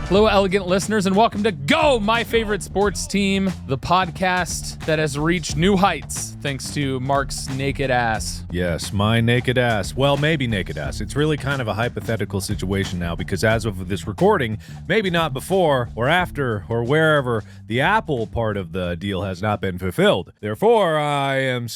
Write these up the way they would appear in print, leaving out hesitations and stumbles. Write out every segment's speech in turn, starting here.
Hello, elegant listeners, and welcome to Go, My Favorite Sports Team, the podcast that has reached new heights thanks to Mark's naked ass. Yes, my naked ass. Well, maybe naked ass. It's really kind of a hypothetical situation now because as of this recording, maybe not before or after or wherever, the Apple part of the deal has not been fulfilled. Therefore, I'm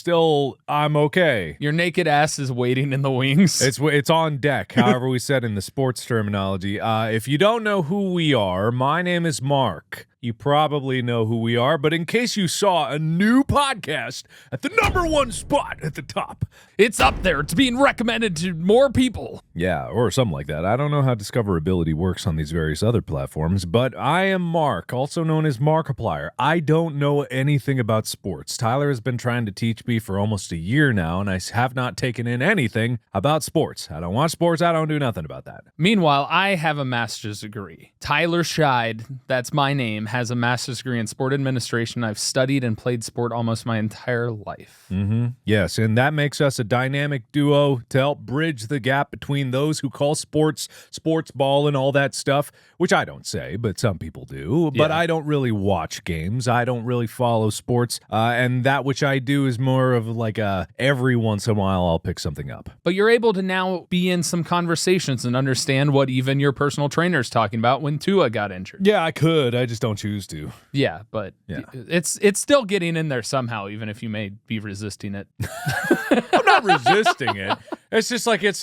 okay. Your naked ass is waiting in the wings. It's on deck, however we said in the sports terminology. If you don't know who we are, my name is Mark. You probably know who we are, but in case you saw a new podcast at the number one spot at the top. It's up there. It's being recommended to more people. Yeah, or something like that. I don't know how discoverability works on these various other platforms, but I am Mark, also known as Markiplier. I don't know anything about sports. Tyler has been trying to teach me for almost a year now, and I have not taken in anything about sports. I don't watch sports. I don't do nothing about that. Meanwhile, I have a master's degree. Tyler Scheid, that's my name, has a master's degree in sport administration. I've studied and played sport almost my entire life. Mm-hmm. Yes, and that makes us a dynamic duo to help bridge the gap between those who call sports ball and all that stuff, which I don't say, but some people do. But I don't really watch games. I don't really follow sports. And that which I do is more of like every once in a while I'll pick something up. But you're able to now be in some conversations and understand what even your personal trainer's talking about when Tua got injured. Yeah, I could. I just don't choose to. Yeah, but it's still getting in there somehow, even if you may be resisting it. I'm not resisting it. It's just like is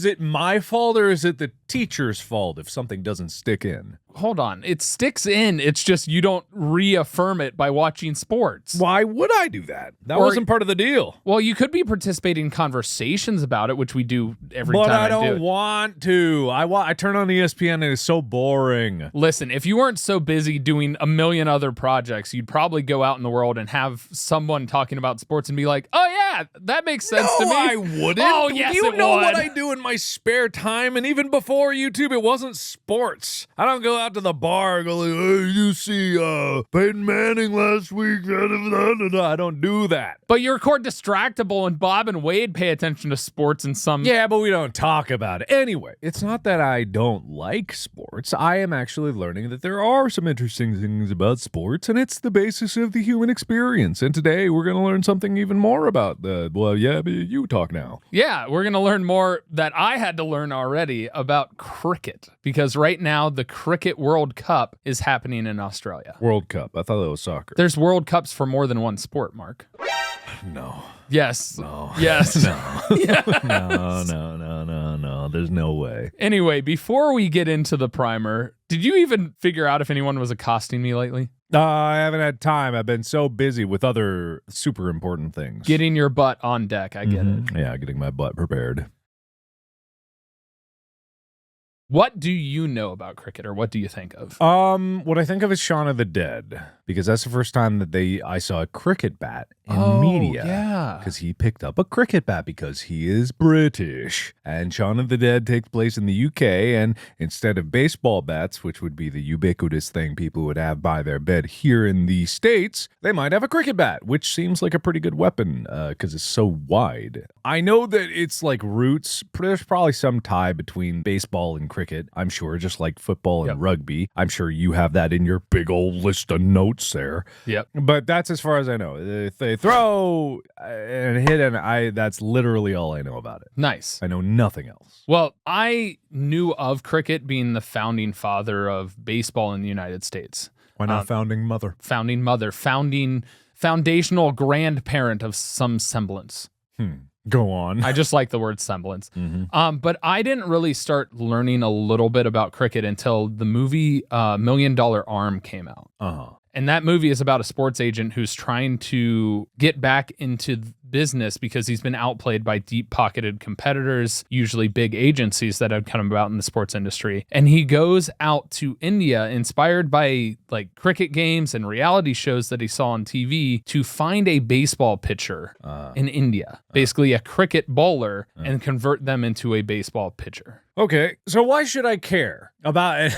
it my fault or is it the teacher's fault if something doesn't stick in? Hold on. It sticks in. It's just you don't reaffirm it by watching sports. Why would I do that? That wasn't part of the deal. Well, you could be participating in conversations about it, which we do every time I do. But I don't it. want to. I turn on ESPN and it's so boring. Listen, if you weren't so busy doing a million other projects, you'd probably go out in the world and have someone talking about sports and be like, oh, yeah, that makes sense to me. No, I wouldn't. Oh, yes, you it know would. what I do in my spare time? And even before YouTube, it wasn't sports. I don't go out to the bar and go like, hey, you see Peyton Manning last week? I don't do that. But you record Distractable and Bob and Wade pay attention to sports in some... Yeah, but we don't talk about it. Anyway, it's not that I don't like sports. I am actually learning that there are some interesting things about sports, and it's the basis of the human experience. And today we're going to learn something even more about but you talk now. Yeah, we're going to learn more that I had to learn already about cricket, because right now the Cricket World Cup is happening in Australia. World Cup. I thought that was soccer. There's World Cups for more than one sport, Mark. No. Yes. No. Yes. No. Yes. No. There's no way. Anyway, before we get into the primer, did you even figure out if anyone was accosting me lately? I haven't had time. I've been so busy with other super important things. Getting your butt on deck. I get it. Yeah, getting my butt prepared. What do you know about cricket, or what do you think of? What I think of is Shaun of the Dead, because that's the first time that I saw a cricket bat in media. Yeah. Because he picked up a cricket bat because he is British. And Shaun of the Dead takes place in the UK, and instead of baseball bats, which would be the ubiquitous thing people would have by their bed here in the States, they might have a cricket bat, which seems like a pretty good weapon because it's so wide. I know that it's like roots. There's probably some tie between baseball and cricket, I'm sure, just like football and rugby. I'm sure you have that in your big old list of notes there. Yep. But that's as far as I know. If they throw and hit, and that's literally all I know about it. Nice. I know nothing else. Well, I knew of cricket being the founding father of baseball in the United States. Why not founding mother? Founding mother. Foundational grandparent of some semblance. Go on. I just like the word semblance. But I didn't really start learning a little bit about cricket until the movie $1 Million Arm came out. And that movie is about a sports agent who's trying to get back into business because he's been outplayed by deep-pocketed competitors, usually big agencies that have come about in the sports industry. And he goes out to India, inspired by like cricket games and reality shows that he saw on TV, to find a baseball pitcher in India, basically a cricket bowler, and convert them into a baseball pitcher. Okay, so why should I care about it?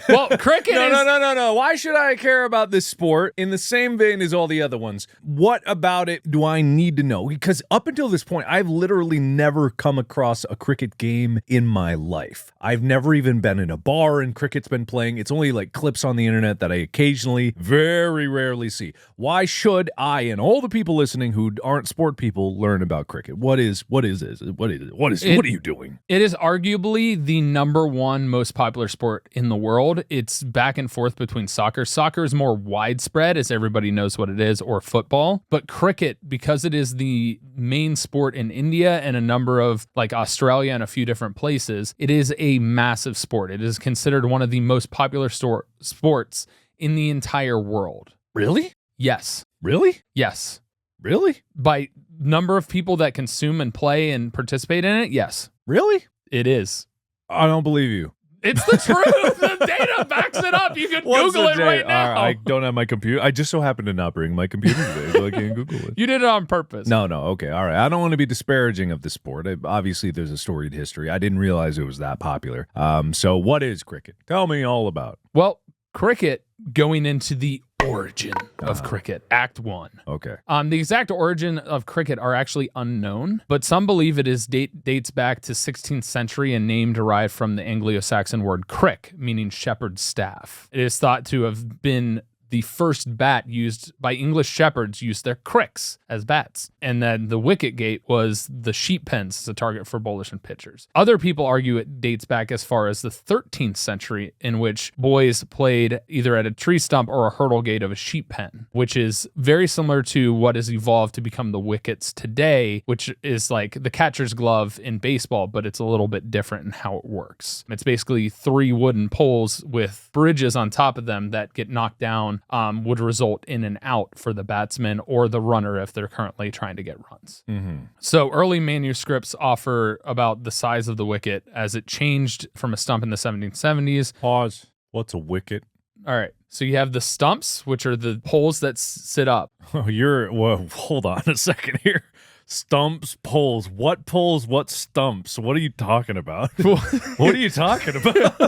Well, cricket is... No. Why should I care about this sport in the same vein as all the other ones? What about it do I need to know? Because up until this point, I've literally never come across a cricket game in my life. I've never even been in a bar and cricket's been playing. It's only like clips on the internet that I occasionally, very rarely see. Why should I and all the people listening who aren't sport people learn about cricket? What is this? What are you doing? It is arguably the number one most popular sport in the world. It's back and forth between soccer. Soccer is more widespread, as everybody knows what it is, or football. But cricket, because it is the main sport in India and a number of like Australia and a few different places, it is a massive sport. It is considered one of the most popular sports in the entire world. Really? Yes. Really? Yes. Really? By number of people that consume and play and participate in it, yes. Really? It is. I don't believe you. It's the truth. The data backs it up. You can Google it right now. I don't have my computer. I just so happen to not bring my computer today, so I can't Google it. You did it on purpose. No. Okay. All right. I don't want to be disparaging of the sport. Obviously, there's a storied history. I didn't realize it was that popular. So what is cricket? Tell me all about it. Well, cricket, going into the origin of cricket, Act 1. Okay. The exact origin of cricket are actually unknown, but some believe it is dates back to 16th century and name derived from the Anglo-Saxon word crick, meaning shepherd's staff. It is thought to have been the first bat used by English shepherds used their cricks as bats. And then the wicket gate was the sheep pens as a target for bowlers and pitchers. Other people argue it dates back as far as the 13th century, in which boys played either at a tree stump or a hurdle gate of a sheep pen, which is very similar to what has evolved to become the wickets today, which is like the catcher's glove in baseball, but it's a little bit different in how it works. It's basically 3 wooden poles with bridges on top of them that get knocked down, would result in an out for the batsman or the runner if they're currently trying to get runs. Mm-hmm. So early manuscripts offer about the size of the wicket as it changed from a stump in the 1770s. Pause. What's a wicket? All right. So you have the stumps, which are the poles that sit up. Well, hold on a second here. Stumps, poles. What poles? What stumps? What are you talking about? What are you talking about?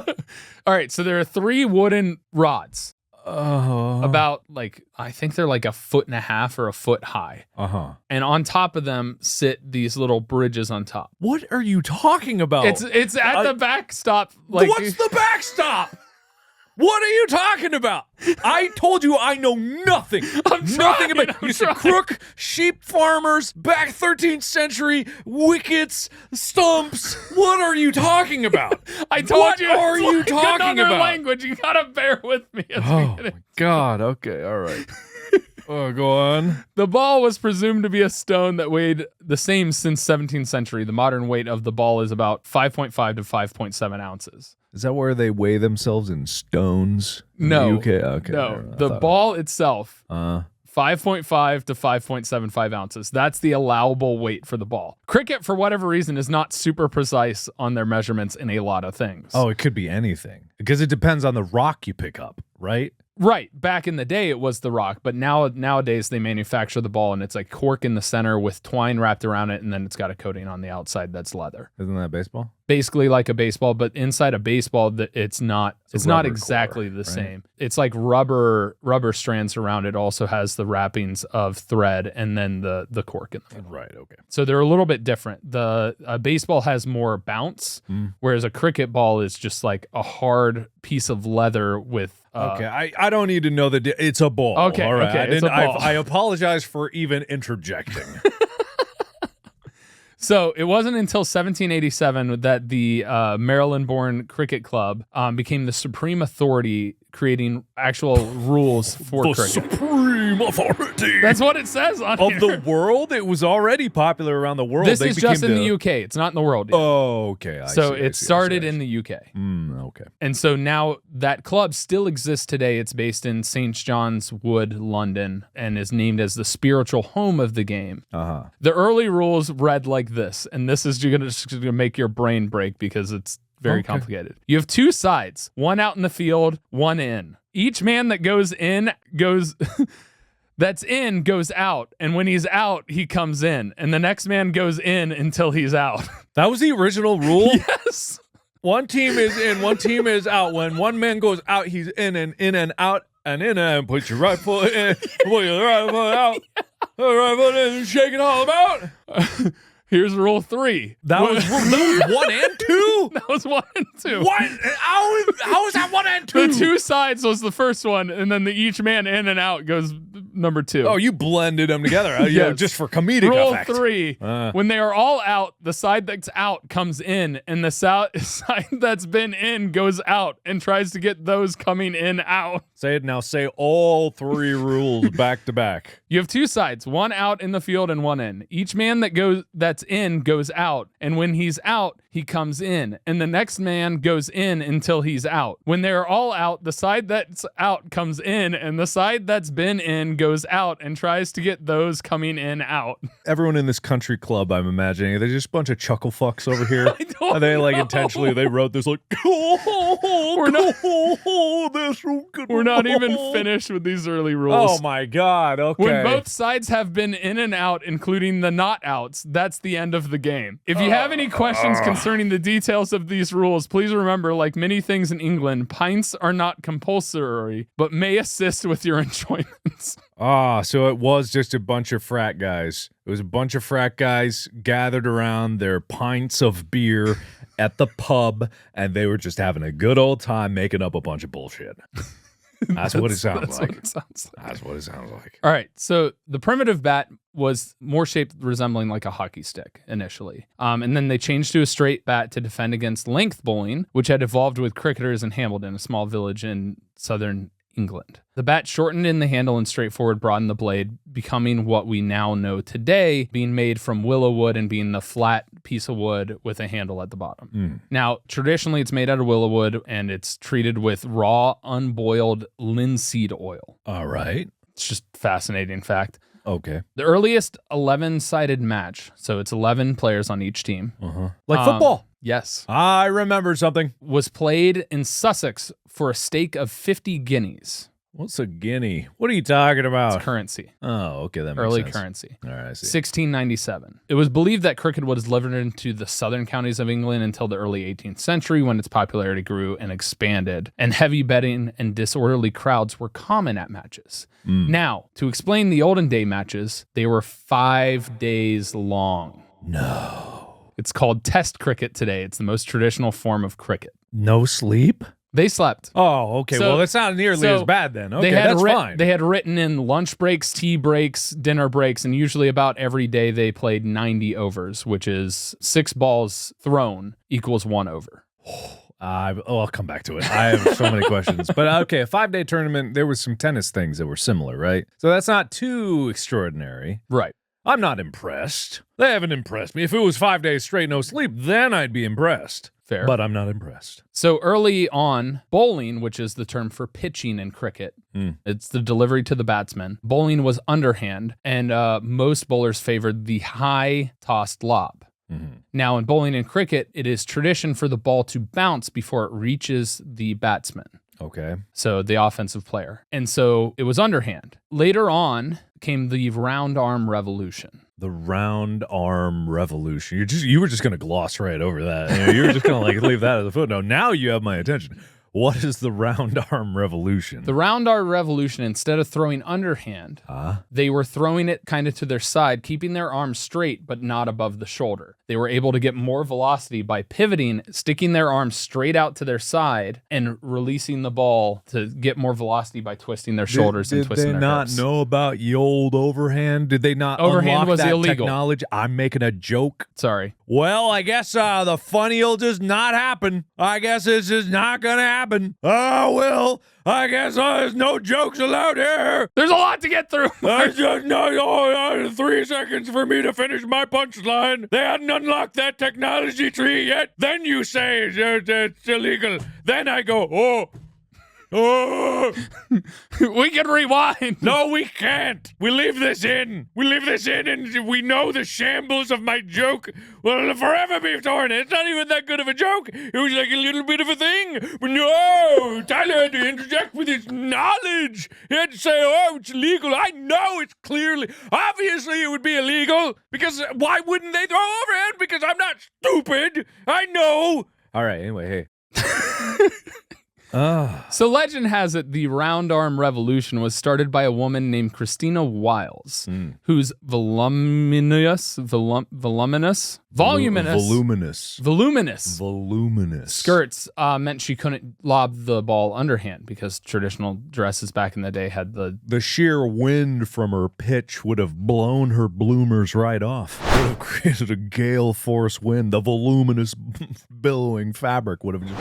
All right. So there are 3 wooden rods. Oh. About I think they're like 1.5 feet or 1 foot high. And on top of them sit these little bridges on top. What are you talking about? It's at the backstop. What's the backstop? What are you talking about? I told you I know nothing. Nothing about you said crook, sheep farmers, back 13th century, wickets, stumps. What are you talking about? I told you. What are you talking about? Language. You gotta bear with me. Oh my God. Okay. All right. Oh, go on. The ball was presumed to be a stone that weighed the same since 17th century. The modern weight of the ball is about 5.5 to 5.7 ounces. Is that where they weigh themselves in stones? No. Okay. No. The ball itself, 5.5 to 5.75 ounces. That's the allowable weight for the ball. Cricket, for whatever reason, is not super precise on their measurements in a lot of things. Oh, it could be anything. Because it depends on the rock you pick up, right? Right. Back in the day, it was the rock, but nowadays they manufacture the ball and it's like cork in the center with twine wrapped around it, and then it's got a coating on the outside that's leather. Isn't that baseball? Basically like a baseball, but inside a baseball, it's not exactly the same. It's like rubber strands around it. Also has the wrappings of thread and then the cork in the middle. Right. Okay. So they're a little bit different. A baseball has more bounce, whereas a cricket ball is just like a hard piece of leather with. Okay, I don't need to know that it's a ball. Okay, all right. okay, it's a ball. I apologize for even interjecting. So it wasn't until 1787 that the Maryland-born cricket club became the supreme authority, creating actual rules for cricket. Supreme authority. That's what it says on of here. The world. It was already popular around the world. This is just in the UK. It's not in the world yet. Oh, okay. It started in the UK. Okay. And so now that club still exists today. It's based in St. John's Wood, London, and is named as the spiritual home of the game. The early rules read like this, and this is going to make your brain break because it's very complicated. You have 2 sides, one out in the field, one in. Each man that goes in goes out, and when he's out, he comes in, and the next man goes in until he's out. That was the original rule? Yes. One team is in, one team is out. When one man goes out, he's in and out and in and put your right foot in, put your right foot out, right foot in, shake it all about. Here's rule 3. That was 1 and 2? That was 1 and 2. What? How is that 1 and 2? The 2 sides was the first one, and then each man in and out goes number 2. Oh, you blended them together. Yes. Yeah, just for comedic Rule effect. 3. When they are all out, the side that's out comes in, and the side that's been in goes out and tries to get those coming in out. Say it now. Say all 3 rules back to back. You have 2 sides, 1 out in the field and 1 in. Each man that's in goes out, and when he's out, he comes in, and the next man goes in until he's out. When they're all out, the side that's out comes in, and the side that's been in goes out and tries to get those coming in out. Everyone in this country club, I'm imagining, they're just a bunch of chuckle fucks over here. Are they like intentionally? They wrote this like, we're not even finished with these early rules. Oh my God! Okay. When both sides have been in and out, including the not outs, that's the end of the game. If you have any questions concerning the details of these rules, please remember, like many things in England, pints are not compulsory, but may assist with your enjoyments. So it was just a bunch of frat guys. It was a bunch of frat guys gathered around their pints of beer at the pub, and they were just having a good old time making up a bunch of bullshit. That's what it sounds like. That's what it sounds like. All right. So the primitive bat was more shaped resembling like a hockey stick initially. And then they changed to a straight bat to defend against length bowling, which had evolved with cricketers in Hambledon, a small village in southern England. The bat shortened in the handle and straightforward broadened the blade, becoming what we now know today, being made from willow wood and being the flat piece of wood with a handle at the bottom. Now, traditionally, it's made out of willow wood, and it's treated with raw, unboiled linseed oil. All right. It's just fascinating fact. Okay. The earliest 11-sided match, so it's 11 players on each team. Like football. Yes. I remember something. Was played in Sussex for a stake of 50 guineas. What's a guinea? What are you talking about? It's currency. Oh, okay. That makes Early sense. currency. All right, I see. 1697. It was believed that cricket was delivered into the southern counties of England until the early 18th century, when its popularity grew and expanded, and heavy betting and disorderly crowds were common at matches. Now, to explain the olden day matches, they were 5 days long. No. It's called test cricket today. It's the most traditional form of cricket. No sleep? They slept. Oh, okay. So- well, that's not nearly as bad then. Okay, that's fine. They had written in lunch breaks, tea breaks, dinner breaks, and usually about every day they played 90 overs, which is 6 balls thrown equals 1 over. I'll come back to it. I have so many questions. But okay, a 5-day tournament, there was some tennis things that were similar, right? So that's not too extraordinary. Right. I'm not impressed. They haven't impressed me. If it was 5 days straight, no sleep, then I'd be impressed. Fair. But I'm not impressed. So early on, bowling, which is the term for pitching in cricket, it's the delivery to the batsman. Bowling was underhand, and most bowlers favored the high tossed lob. Now, in bowling and cricket, it is tradition for the ball to bounce before it reaches the batsman. Okay. So the offensive player. And so it was underhand. Later on came the round arm revolution. The round arm revolution. You were just going to gloss right over that. You were just going to like leave that as a footnote. Now you have my attention. What is the round arm revolution? The round arm revolution, instead of throwing underhand, they were throwing it kind of to their side, keeping their arms straight, but not above the shoulder. They were able to get more velocity by pivoting, sticking their arms straight out to their side, and releasing the ball to get more velocity by twisting their shoulders and twisting their hips. Did they not know about the old overhand? Did they not Overhand unlock was that illegal. technology? I'm making a joke. Sorry. Well, I guess the funny'll just not happen. I guess it's just not gonna happen. Oh, well, I guess there's no jokes allowed here. There's a lot to get through. There's just no 3 seconds for me to finish my punchline. They hadn't unlocked that technology tree yet. Then you say it's illegal. Then I go, oh. We can rewind. No, we can't. We leave this in. And we know the shambles of my joke will forever be torn. It's not even that good of a joke. It was like a little bit of a thing. But no, Tyler had to interject with his knowledge. He had to say, oh, it's illegal. I know it's clearly, obviously it would be illegal. Because why wouldn't they throw overhand? Because I'm not stupid. I know. All right. Anyway, hey. So legend has it the round arm revolution was started by a woman named Christina Wiles, whose voluminous skirts meant she couldn't lob the ball underhand because traditional dresses back in the day had the sheer wind from her pitch would have blown her bloomers right off. Would have created a gale force wind. The voluminous billowing fabric would have just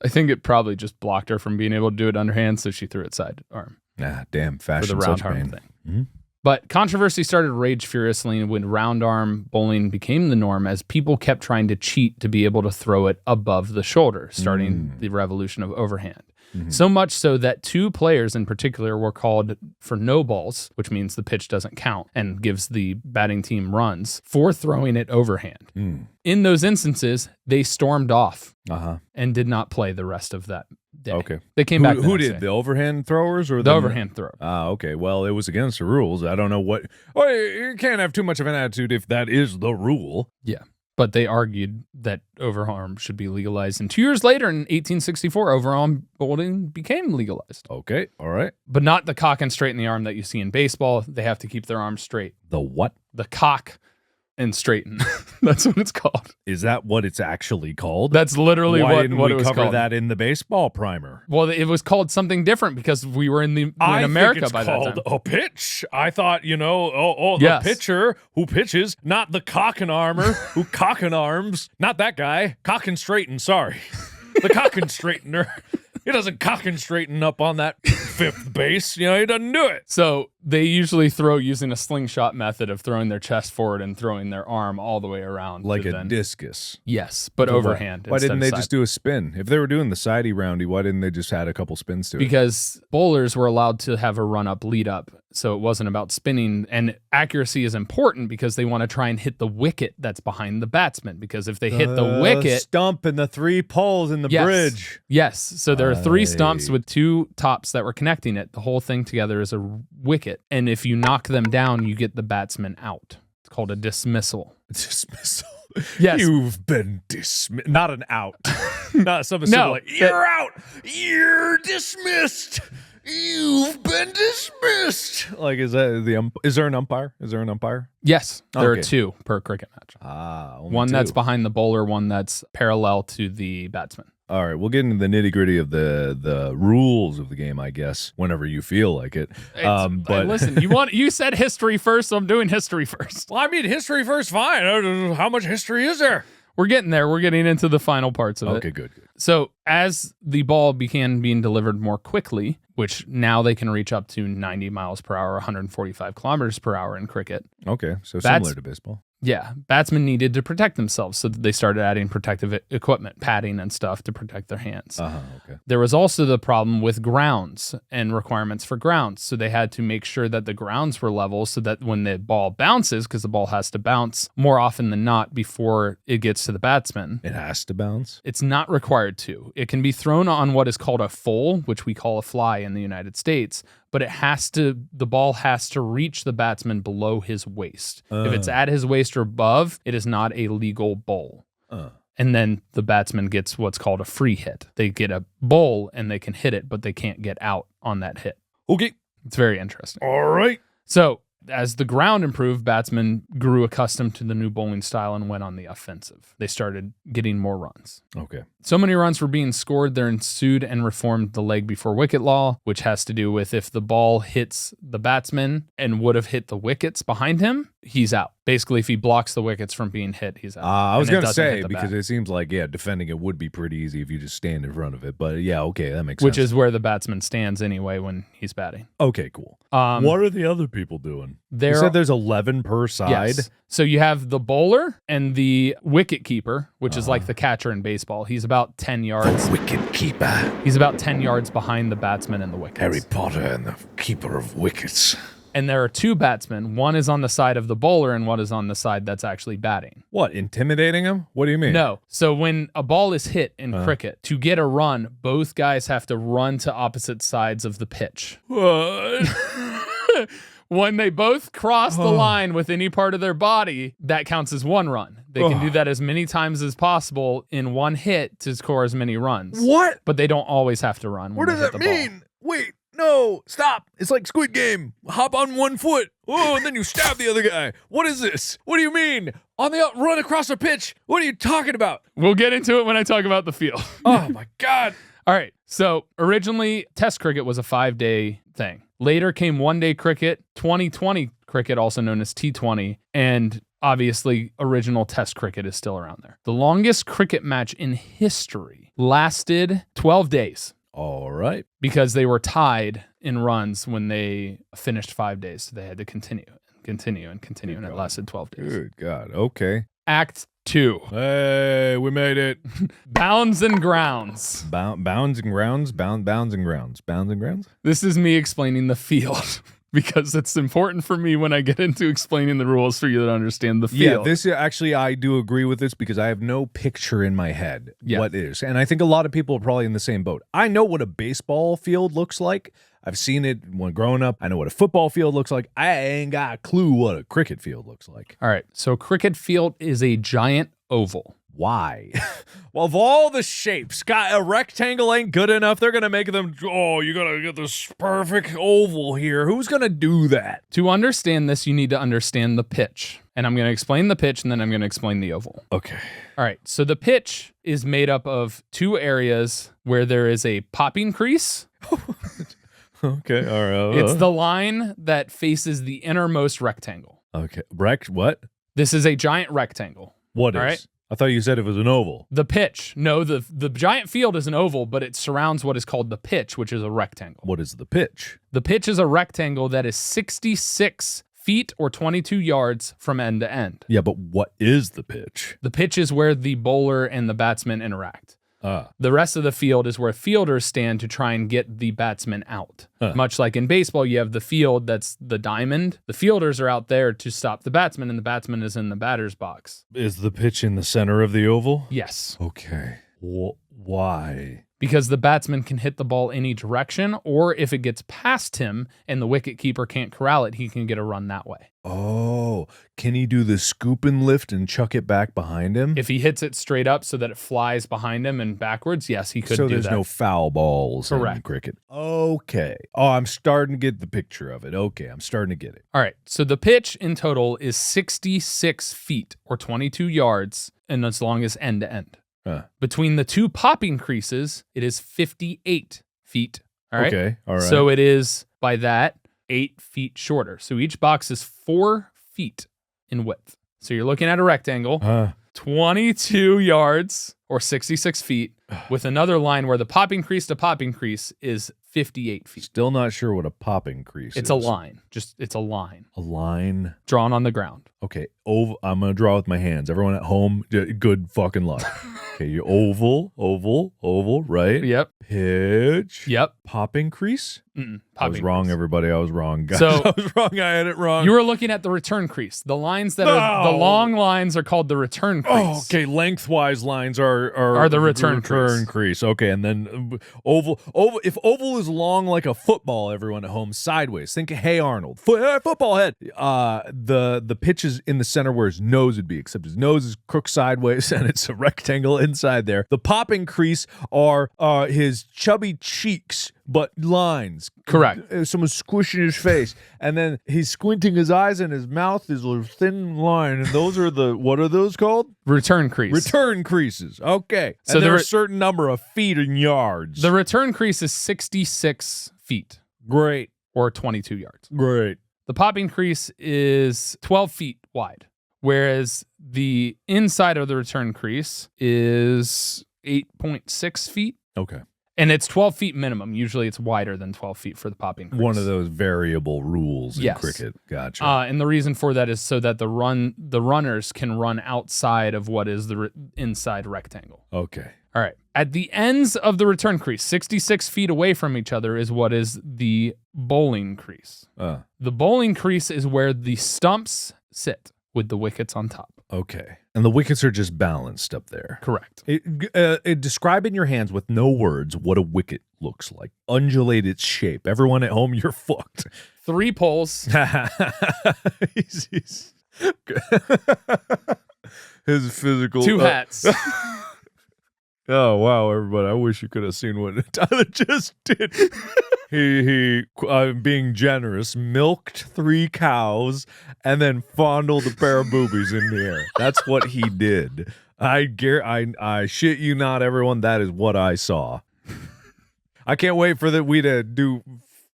I think it probably just blocked her from being able to do it underhand, so she threw it sidearm. Damn, fashion for the round such arm pain. thing. Mm-hmm. But controversy started to rage furiously when round arm bowling became the norm as people kept trying to cheat to be able to throw it above the shoulder, starting the revolution of overhand. So much so that 2 players in particular were called for no balls, which means the pitch doesn't count and gives the batting team runs, for throwing it overhand. In those instances, they stormed off and did not play the rest of that day. Okay. They came back. Who did? The overhand throwers or the overhand throwers? Okay. Well, it was against the rules. I don't know what. Oh, you can't have too much of an attitude if that is the rule. Yeah. But they argued that overarm should be legalized. And 2 years later, in 1864, overarm bowling became legalized. Okay, all right. But not the cock and straighten the arm that you see in baseball. They have to keep their arms straight. The what? The cock and straighten. That's what it's called. Is that what it's actually called? That's literally what it was called. Why didn't we cover that in the baseball primer? Well, it was called something different because we were in America by that time. I think it's called a pitch. I thought, the pitcher who pitches, not the cock and armor who cock and arms. Not that guy. Cock and straighten, sorry. The cock and straightener. He doesn't cock and straighten up on that 5th base. He doesn't do it. So they usually throw using a slingshot method of throwing their chest forward and throwing their arm all the way around. Like a discus. Yes, but overhand. Why didn't they just do a spin? If they were doing the sidey roundy, why didn't they just add a couple spins to it? Because bowlers were allowed to have a run-up, lead-up. So it wasn't about spinning. And accuracy is important because they want to try and hit the wicket that's behind the batsman. Because if they hit the wicket... stump and the 3 poles in the bridge. Yes. So there are 3 stumps with 2 tops that were connecting it. The whole thing together is a wicket. And if you knock them down, you get the batsman out. It's called a dismissal. Dismissal? Yes. You've been dismissed. Not an out. Not something like, you're out. You're dismissed. You've been dismissed. Like, is that is there an umpire? Is there an umpire? Yes, there are 2 per cricket match. One 2. that's behind the bowler, one that's parallel to the batsman. All right, we'll get into the nitty-gritty of the rules of the game, I guess, whenever you feel like it. But listen, you said history first, so I'm doing history first. Well, I mean, history first, fine. How much history is there? We're getting there. We're getting into the final parts of it. Okay, good. So as the ball began being delivered more quickly, which now they can reach up to 90 miles per hour, 145 kilometers per hour in cricket. Okay, so similar to baseball. Yeah, batsmen needed to protect themselves, so they started adding protective equipment, padding and stuff to protect their hands. Okay. There was also the problem with grounds and requirements for grounds, so they had to make sure that the grounds were level so that when the ball bounces, because the ball has to bounce more often than not before it gets to the batsman. It has to bounce? It's not required to. It can be thrown on what is called a foal, which we call a fly in the United States, but the ball has to reach the batsman below his waist. If it's at his waist or above, it is not a legal bowl. And then the batsman gets what's called a free hit. They get a bowl and they can hit it, but they can't get out on that hit. Okay. It's very interesting. All right. So as the ground improved, batsmen grew accustomed to the new bowling style and went on the offensive. They started getting more runs. Okay. So many runs were being scored, there ensued and reformed the leg before wicket law, which has to do with if the ball hits the batsman and would have hit the wickets behind him, he's out. Basically, if he blocks the wickets from being hit, he's out. I was going to say, because it seems like, defending it would be pretty easy if you just stand in front of it. But okay, that makes sense. Which is where the batsman stands anyway when he's batting. Okay, cool. What are the other people doing? You said there's 11 per side? Yes. So you have the bowler and the wicket keeper, which is like the catcher in baseball. He's about 10 yards. The wicket keeper. He's about 10 yards behind the batsman and the wickets. Harry Potter and the keeper of wickets. And there are 2 batsmen. One is on the side of the bowler and one is on the side that's actually batting. What, intimidating him? What do you mean? No. So when a ball is hit in cricket, to get a run, both guys have to run to opposite sides of the pitch. What? When they both cross the line with any part of their body, that counts as 1 run. They can do that as many times as possible in one hit to score as many runs. What? But they don't always have to run. What does that mean? Wait, no, stop. It's like Squid Game. Hop on one foot. Oh, and then you stab the other guy. What is this? What do you mean? Run across a pitch. What are you talking about? We'll get into it when I talk about the field. Oh, my God. All right. So originally, Test cricket was a 5-day thing. Later came one-day cricket, 2020 cricket, also known as T20, and obviously original Test cricket is still around there. The longest cricket match in history lasted 12 days. All right. Because they were tied in runs when they finished 5 days. So they had to continue, and it lasted 12 days. Good God. Okay. Act 2. Hey, we made it. Bounds and grounds. Bounds and grounds? Bounds and grounds. Bounds and grounds? This is me explaining the field. Because it's important for me when I get into explaining the rules for you to understand the field. Yeah, this actually, I do agree with this because I have no picture in my head what is. And I think a lot of people are probably in the same boat. I know what a baseball field looks like. I've seen it when growing up. I know what a football field looks like. I ain't got a clue what a cricket field looks like. All right, so cricket field is a giant oval. Why? Well, of all the shapes, a rectangle ain't good enough. They're going to make them, you got to get this perfect oval here. Who's going to do that? To understand this, you need to understand the pitch. And I'm going to explain the pitch, and then I'm going to explain the oval. Okay. All right, so the pitch is made up of two areas where there is a popping crease. Okay, all right. It's the line that faces the innermost rectangle. Okay. What? This is a giant rectangle. What is? All right? I thought you said it was an oval. The pitch. No, the giant field is an oval, but it surrounds what is called the pitch, which is a rectangle. What is the pitch? The pitch is a rectangle that is 66 feet or 22 yards from end to end. Yeah, but what is the pitch? The pitch is where the bowler and the batsman interact. The rest of the field is where fielders stand to try and get the batsman out. Much like in baseball, you have the field that's the diamond. The fielders are out there to stop the batsman, and the batsman is in the batter's box. Is the pitch in the center of the oval? Yes. Okay. Why? Because the batsman can hit the ball any direction, or if it gets past him and the wicket keeper can't corral it, he can get a run that way. Oh, can he do the scoop and lift and chuck it back behind him? If he hits it straight up so that it flies behind him and backwards, yes, he could do that. So there's no foul balls in cricket. Okay. Oh, I'm starting to get the picture of it. Okay, I'm starting to get it. All right, so the pitch in total is 66 feet or 22 yards, and as long as end to end. Between the two popping creases, it is 58 feet. All right. Okay. All right. So it is, by that, 8 feet shorter. So each box is 4 feet in width. So you're looking at a rectangle, 22 yards or 66 feet, with another line where the popping crease to popping crease is 58 feet. Still not sure what a popping crease is. It's a line. It's a line. A line? Drawn on the ground. Okay. I'm going to draw with my hands. Everyone at home, good fucking luck. Okay, you oval, right? Yep. Pitch. Yep. Popping crease? I was wrong, crease. Everybody. I was wrong. Guys, So, I was wrong. I had it wrong. You were looking at the return crease. The lines that are the long lines are called the return crease. Oh, okay. Lengthwise lines are the return crease. Okay, and then oval. If oval is long like a football, everyone at home, sideways. Think, hey Arnold, football head. The pitch is in the center where his nose would be, except his nose is crooked sideways and it's a rectangle inside there. The popping crease are his chubby cheeks, but lines. Correct. Someone's squishing his face, and then he's squinting his eyes, and his mouth is a thin line, and those are what are those called? Return crease. Return creases. Okay. So there are a certain number of feet and yards. The return crease is 66 feet. Great. Or 22 yards. Great. The popping crease is 12 feet wide, whereas the inside of the return crease is 8.6 feet. Okay. And it's 12 feet minimum. Usually it's wider than 12 feet for the popping crease. One of those variable rules in cricket. Gotcha. And the reason for that is so that the runners can run outside of what is the inside rectangle. Okay. All right. At the ends of the return crease, 66 feet away from each other, is what is the bowling crease. The bowling crease is where the stumps sit with the wickets on top. Okay. And the wickets are just balanced up there. Correct. Describe in your hands with no words what a wicket looks like. Undulate its shape. Everyone at home, you're fucked. 3 poles. His physical 2 hats. Oh wow, everybody! I wish you could have seen what Tyler just did. He being generous, milked 3 cows and then fondled a pair of boobies in the air. That's what he did. I shit you not, everyone. That is what I saw. I can't wait for we to do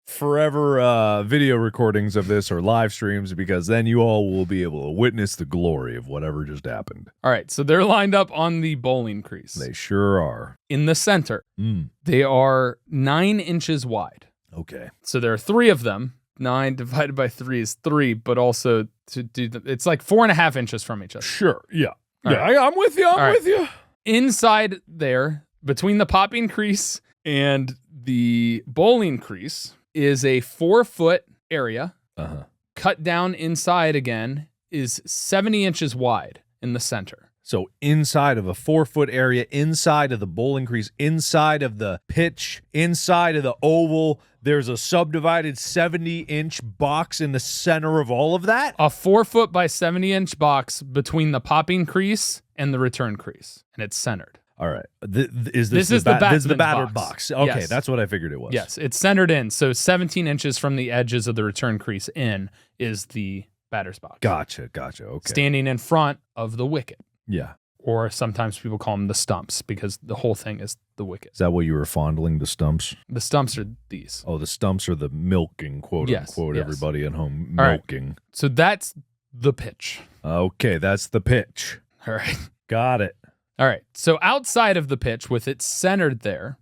forever video recordings of this or live streams, because then you all will be able to witness the glory of whatever just happened. All right, so they're lined up on the bowling crease. They sure are. In the center, they are 9 inches wide. Okay. So there are 3 of them. 9 divided by 3 is 3, but also to do it's like 4.5 inches from each other. Sure. Yeah. All yeah. right. I'm with you. I'm with you. Inside there, between the popping crease and the bowling crease, is a 4-foot area. Cut down inside again is 70 inches wide in the center. So inside of a 4-foot area, inside of the bowling crease, inside of the pitch, inside of the oval, there's a subdivided 70-inch box in the center of all of that? A 4-foot by 70-inch box between the popping crease and the return crease, and it's centered. All right. This is the batter's box. Okay, yes. That's what I figured it was. Yes, it's centered in. So 17 inches from the edges of the return crease in is the batter's box. Gotcha. Okay. Standing in front of the wicket. Yeah. Or sometimes people call them the stumps, because the whole thing is the wicket. Is that what you were fondling, the stumps? The stumps are these. Oh, the stumps are the milking, quote unquote, yes. everybody at home, All milking. Right. So that's the pitch. Okay, that's the pitch. All right. Got it. All right. So outside of the pitch, with it centered there,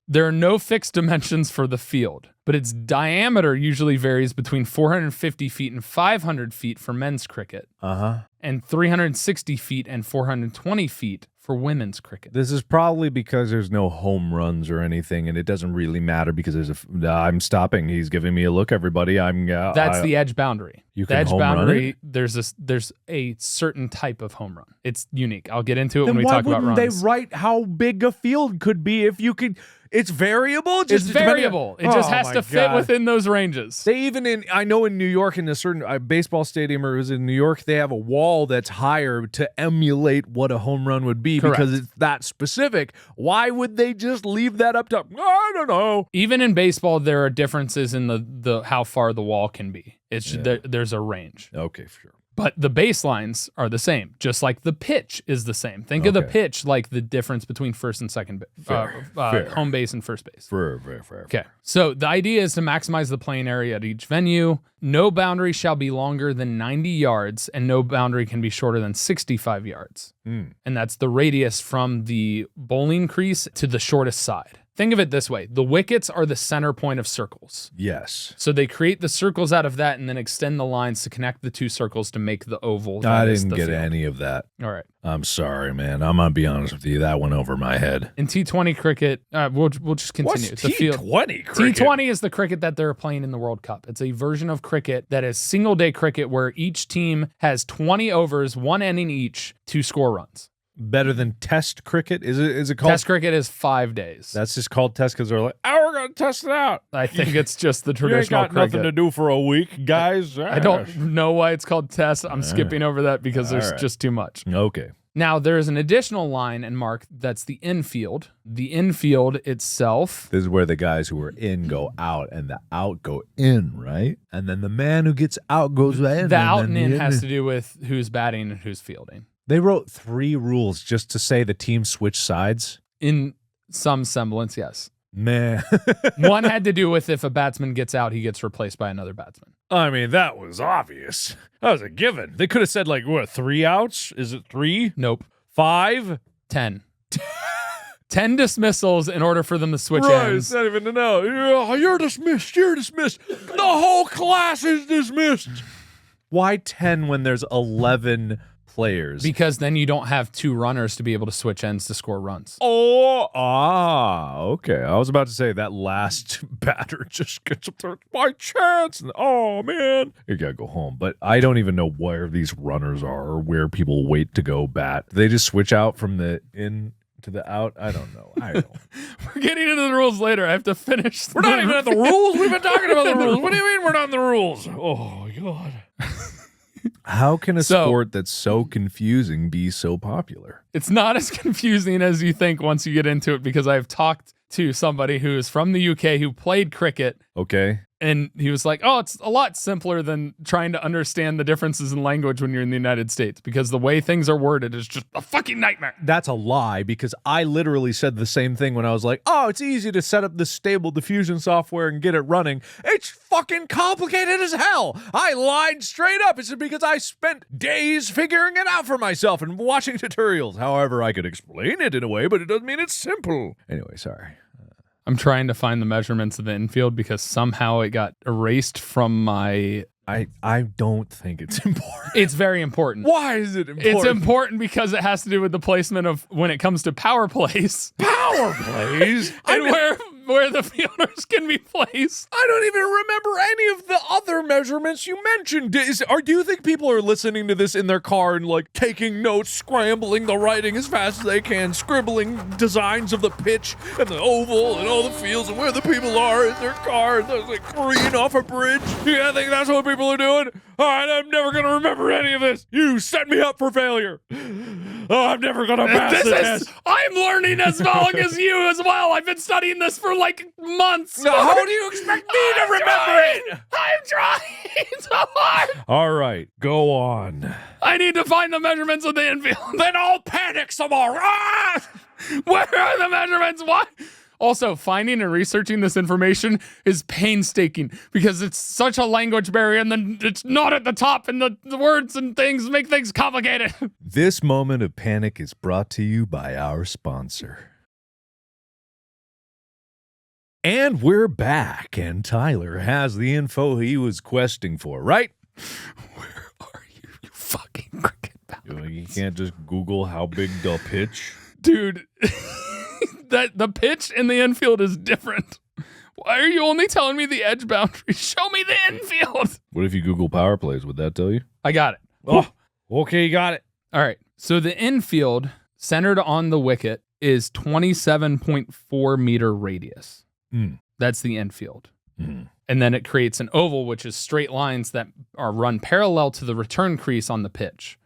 there are no fixed dimensions for the field, but its diameter usually varies between 450 feet and 500 feet for men's cricket, and 360 feet and 420 feet for women's cricket. This is probably because there's no home runs or anything, and it doesn't really matter because I'm stopping. He's giving me a look, everybody. That's the edge boundary. You the can edge home boundary, run it? there's a certain type of home run. It's unique. I'll get into it then when we talk about runs. Why wouldn't they write how big a field could be if you could? It's variable. It's variable. It just has to fit within those ranges. They even I know in New York, in a certain baseball stadium, or it was in New York, they have a wall that's higher to emulate what a home run would be. Correct. Because it's that specific. Why would they just leave that up to? I don't know. Even in baseball, there are differences in the how far the wall can be. It's there's a range. Okay, sure. But the baselines are the same, just like the pitch is the same. Think of the pitch like the difference between first and second home base and first base. Fair. Okay. So the idea is to maximize the playing area at each venue. No boundary shall be longer than 90 yards, and no boundary can be shorter than 65 yards. And that's the radius from the bowling crease to the shortest side. Think of it this way. The wickets are the center point of circles. Yes. So they create the circles out of that and then extend the lines to connect the 2 circles to make the oval. I didn't get any of that. All right. I'm sorry, man. I'm going to be honest with you. That went over my head. In T20 cricket, we'll just continue. What's T20 cricket? T20 is the cricket that they're playing in the World Cup. It's a version of cricket that is single-day cricket where each team has 20 overs, 1 inning each, to score runs. Better than test cricket? Is it called? Test cricket is 5 days. That's just called test because they're like, we're going to test it out. I think it's just the traditional you ain't got cricket. nothing to do for a week, guys. I don't know why it's called test. I'm skipping over that because there's just too much. Okay. Now, there is an additional line and mark that's the infield. The infield itself. This is where the guys who are in go out and the out go in, right? And then the man who gets out goes in. The out and in has to do with who's batting and who's fielding. They wrote 3 rules just to say the team switch sides? In some semblance, yes. Man. One had to do with if a batsman gets out, he gets replaced by another batsman. I mean, that was obvious. That was a given. They could have said, 3 outs? Is it 3? Nope. 5? 10. 10 dismissals in order for them to switch right, ends. It's not even to know. You're dismissed. You're dismissed. The whole class is dismissed. Why 10 when there's 11 players? Because then you don't have 2 runners to be able to switch ends to score runs. Okay. I was about to say that last batter just gets up there by chance. And, man. You gotta go home. But I don't even know where these runners are or where people wait to go bat. They just switch out from the in to the out. I don't know. We're getting into the rules later. I have to finish. We're not even at the rules. We've been talking about the rules. What do you mean we're not in the rules? Oh, God. How can a sport that's so confusing be so popular? It's not as confusing as you think once you get into it, because I've talked to somebody who is from the UK who played cricket. Okay. And he was like, oh, it's a lot simpler than trying to understand the differences in language when you're in the United States, because the way things are worded is just a fucking nightmare. That's a lie, because I literally said the same thing when I was like, oh, it's easy to set up this stable diffusion software and get it running. It's fucking complicated as hell. I lied straight up. It's because I spent days figuring it out for myself and watching tutorials. However, I could explain it in a way, but it doesn't mean it's simple. Anyway, sorry. I'm trying to find the measurements of the infield because somehow it got erased from my... I don't think it's important. It's very important. Why is it important? It's important because it has to do with the placement of when it comes to power plays. Power plays? And where the fielders can be placed. I don't even remember any of the other measurements you mentioned. Do you think people are listening to this in their car and like taking notes, scrambling the writing as fast as they can, scribbling designs of the pitch and the oval and all the fields and where the people are in their car and they're like careening off a bridge? Yeah, I think that's what people are doing. All right, I'm never going to remember any of this. You set me up for failure. Oh, I'm never going to pass this. I'm learning as long as you as well. I've been studying this for like months. Now, how do you expect me to remember it? I'm trying so hard. All right, go on. I need to find the measurements of the infield. Then I'll panic some more. Ah! Where are the measurements? What? Also, finding and researching this information is painstaking because it's such a language barrier, and then it's not at the top, and the words and things make things complicated. This moment of panic is brought to you by our sponsor. And we're back, and Tyler has the info he was questing for, right? Where are you, you fucking cricket bastard? You can't just Google how big the pitch. Dude, that the pitch in the infield is different. Why are you only telling me the edge boundary? Show me the infield. What if you Google power plays? Would that tell you? I got it. Oh, okay, you got it. All right. So the infield centered on the wicket is 27.4 meter radius. That's the infield. And then it creates an oval, which is straight lines that are run parallel to the return crease on the pitch.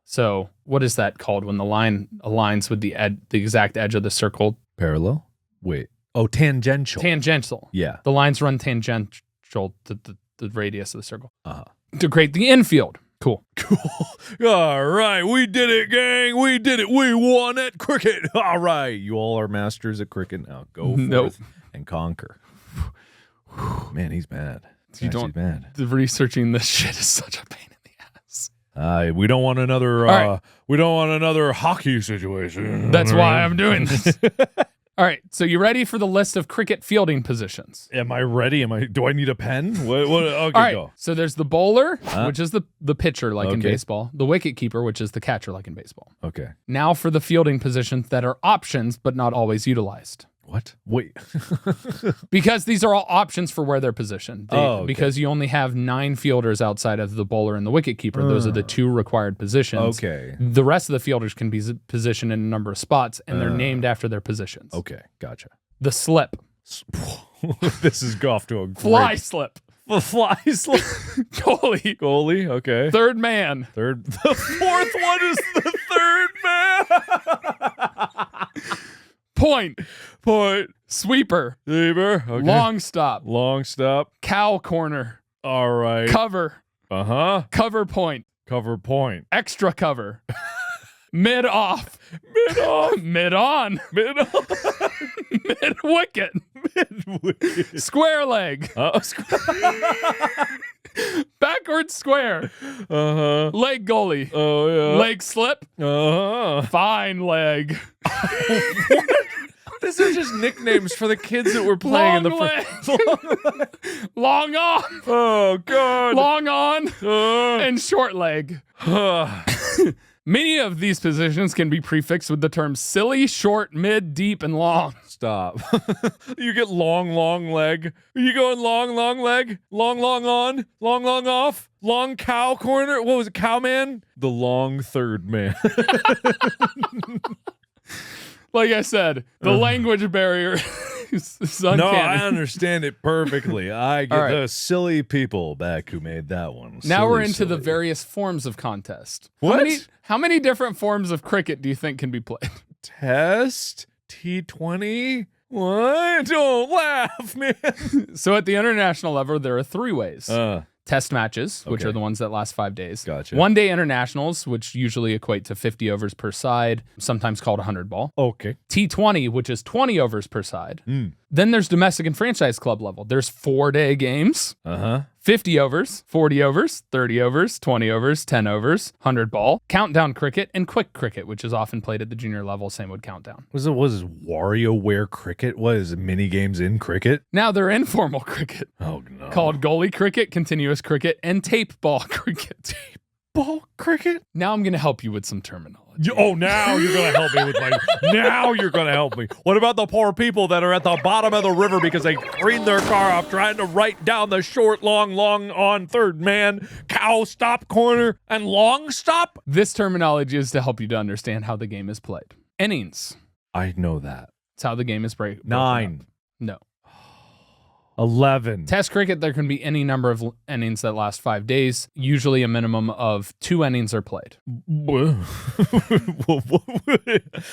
So what is that called when the line aligns with the exact edge of the circle? Parallel? Wait. Oh, tangential. Tangential. Yeah. The lines run tangential to the radius of the circle. To create the infield. Cool. All right. We did it, gang. We did it. We won at cricket. All right. You all are masters at cricket now. Go forth and conquer. Man, he's mad. He's mad. Researching this shit is such a pain in the ass. We don't want another we don't want another hockey situation. That's why I'm doing this. All right, so you ready for the list of cricket fielding positions? Am I ready? Do I need a pen? What okay, all right, go. So there's the bowler, which is the pitcher like in baseball, the wicket keeper, which is the catcher like in baseball. Okay. Now for the fielding positions that are options but not always utilized. What? Wait. Because these are all options for where they're positioned. Because you only have 9 fielders outside of the bowler and the wicket keeper. Those are the 2 required positions. Okay. The rest of the fielders can be positioned in a number of spots, and they're named after their positions. Okay, gotcha. The slip. This is off to a great... Fly slip. The fly slip. Goalie, okay. Third man. The fourth one is the third man. Point. Sweeper. Okay. Long stop. Cow corner. All right. Cover. Cover point. Extra cover. Mid off. Mid on. Mid wicket. Square leg. Backward square. Leg goalie. Oh yeah. Leg slip. Fine leg. These are just nicknames for the kids that were playing in the long on. Oh god. Long on and short leg. Many of these positions can be prefixed with the terms silly, short, mid, deep, and long. Stop. You get long leg. Are you going long leg? Long on? Long off? Long cow corner? What was it, cow man? The long third man. Like I said, the language barrier It's uncanny. No, I understand it perfectly. I get right. the silly people back who made that one. Now we're into Silly. the various forms of contest. What? How many different forms of cricket do you think can be played? Test T20. What? Don't laugh, man. So at the international level, there are 3 ways. Test matches, which Okay. are the ones that last 5 days. Gotcha. One-day internationals, which usually equate to 50 overs per side, sometimes called a 100 ball. Okay. T20, which is 20 overs per side. Mm. Then there's domestic and franchise club level. There's 4-day games. 50 overs, 40 overs, 30 overs, 20 overs, 10 overs, 100 ball, countdown cricket, and quick cricket, which is often played at the junior level, same with countdown. Was it WarioWare cricket? What is it, mini games in cricket? Now they're informal cricket, Oh no. called goalie cricket, continuous cricket, and tape ball cricket. ball cricket? Now I'm going to help you with some terminology. Oh, now you're going to help me with now you're going to help me. What about the poor people that are at the bottom of the river because they cleaned their car off trying to write down the short, long on third man, cow stop corner, and long stop? This terminology is to help you to understand how the game is played. Innings. I know that. It's how the game is broken 9. up. No. 11. Test cricket, there can be any number of innings that last 5 days. Usually a minimum of 2 innings are played. I